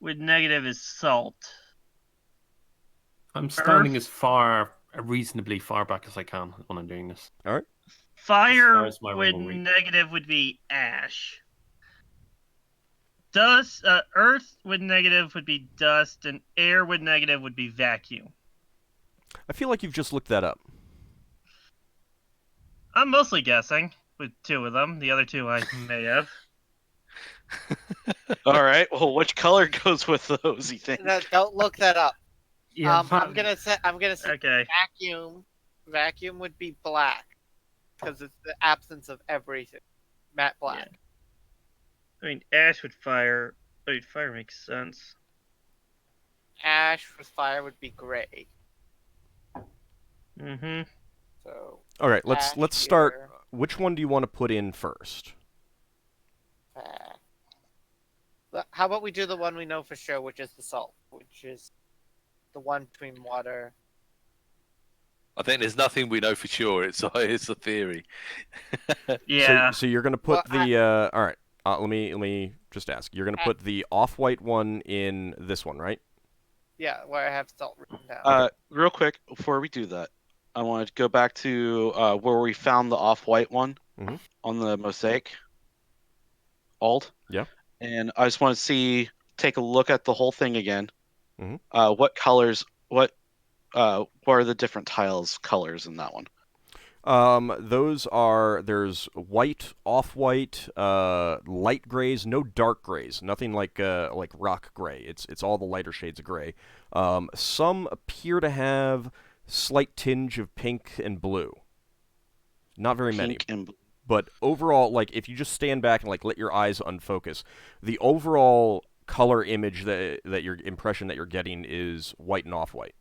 with negative is salt. I'm standing as reasonably far back as I can when I'm doing this. All right. Fire far as my with ring will reach. negative would be ash. Dust, earth with negative would be dust, and air with negative would be vacuum. I feel like you've just looked that up. I'm mostly guessing with two of them. The other two I may have. All right. Well, which color goes with those? You think? No, don't look that up. Yeah, I'm gonna say Okay. vacuum. Vacuum would be black because it's the absence of everything. Matte black. I mean, ash with fire. I mean, fire makes sense. Ash with fire would be gray. Mm-hmm. So All right. Let's ash start. here, Which one do you want to put in first? How about we do the one we know for sure, which is the salt, which is the one between water. I think there's nothing we know for sure. It's a theory. Yeah. So you're gonna put Well, the. All right. Let me just ask. You're gonna put the off-white one in this one, right? Yeah, where I have salt written down. Real quick before we do that, I want to go back to where we found the off-white one Mhm. on the mosaic. Ald. Yeah. And I just want to take a look at the whole thing again. Mhm. What colors? What are the different tiles colors in that one? There's white, off-white, light grays, no dark grays, nothing like rock gray. It's all the lighter shades of gray. Some appear to have slight tinge of pink and blue. Not very many. Pink and blue. But overall, like if you just stand back and like let your eyes unfocus, the overall color image that your impression that you're getting is white and off-white.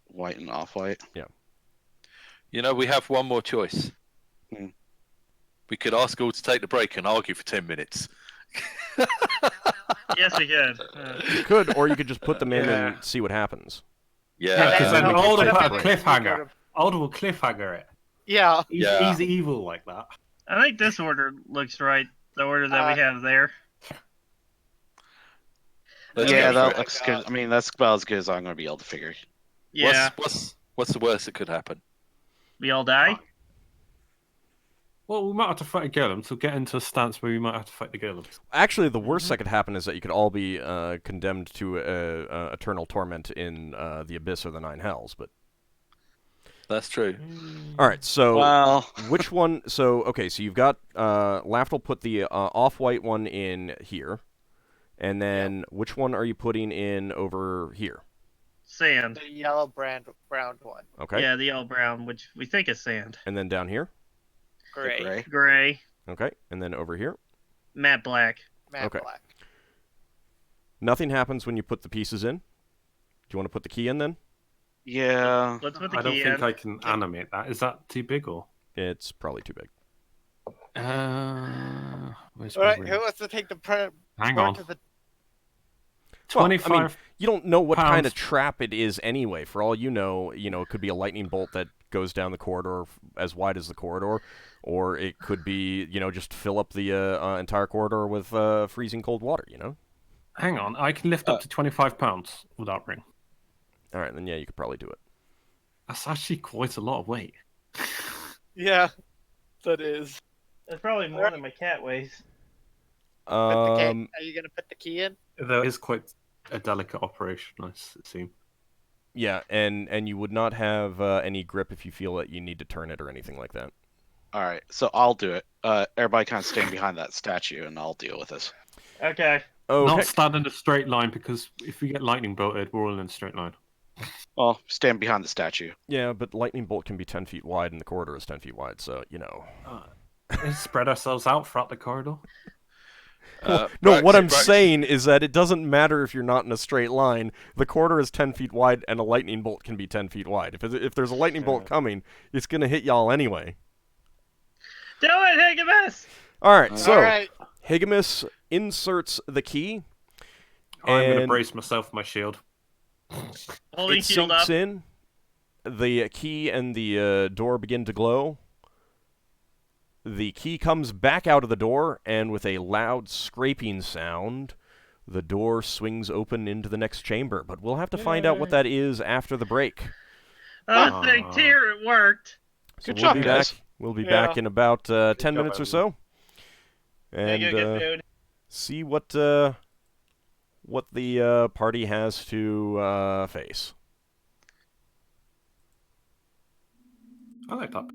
White and off-white. Yeah. You know, we have one more choice. Hmm. We could ask all to take the break and argue for 10 minutes. Yes, we could. You could, or you could just put them in Yeah. and see what happens. Yeah, because then then we can Old will take put a a break. cliffhanger. Old will cliffhanger it. Yeah. He's evil like that. I think this order looks right. The order that we have there. Let's Yeah, go for that it. looks good. I mean, that's about as good as I'm going to be able to figure. Yeah. What's the worst that could happen? We all die? Well, we might have to fight a golem to get into a stance where we might have to fight the golems. Actually, the worst that could happen is that you could all be condemned to eternal torment in the Abyss or the Nine Hells, but... That's true. All right, so Well, which one... So, okay, so you've got... Lafdul put the off-white one in here, and then which one are you putting in over here? Sand. The yellow brown one. Okay. Yeah, the yellow brown, which we think is sand. And then down here? Gray. Gray. Okay, and then over here? Matte black. Matte Okay. black. Nothing happens when you put the pieces in. Do you want to put the key in then? yeah. Let's put the I don't key think in. I can animate that. Is that too big or? It's probably too big. Where's All my right, ring? who wants to take the Hang part on. to the 25. Well, I mean, you don't know what kind of pounds. trap it is anyway. For all you know, it could be a lightning bolt that goes down the corridor as wide as the corridor, or it could be, just fill up the entire corridor with freezing cold water, Hang on, I can lift up to 25 pounds without ring. All right, then yeah, you could probably do it. That's actually quite a lot of weight. Yeah, that is. That's probably more than my cat weighs. Are you gonna put the key in? That is quite a delicate operation, I seem. Yeah, and you would not have any grip if you feel that you need to turn it or anything like that. All right, so I'll do it. Everybody kind of stand behind that statue, and I'll deal with this. Okay. Okay. Not stand in a straight line, because if we get lightning bolted, we're all in a straight line. Well, stand behind the statue. Yeah, but lightning bolt can be 10 feet wide, and the corridor is 10 feet wide, so Let's spread ourselves out throughout the corridor. No, what I'm Braxon- saying is that it doesn't matter if you're not in a straight line. The corridor is 10 feet wide, and a lightning bolt can be 10 feet wide. If there's a lightning bolt coming, it's going to hit y'all anyway. Do it, Higgimus! All right, so All right. Higgimus inserts the key. I'm going to And brace myself with my shield. Holding it shield sinks up. in. The key and the door begin to glow. The key comes back out of the door, and with a loud scraping sound, the door swings open into the next chamber. But we'll have to find out what that is after the break. Oh, thanks, here, it worked. So Good we'll job, be guys. back. We'll be Yeah. back in about 10 job, minutes or everyone. so, There you and go, good food. see what the party has to face. I like that.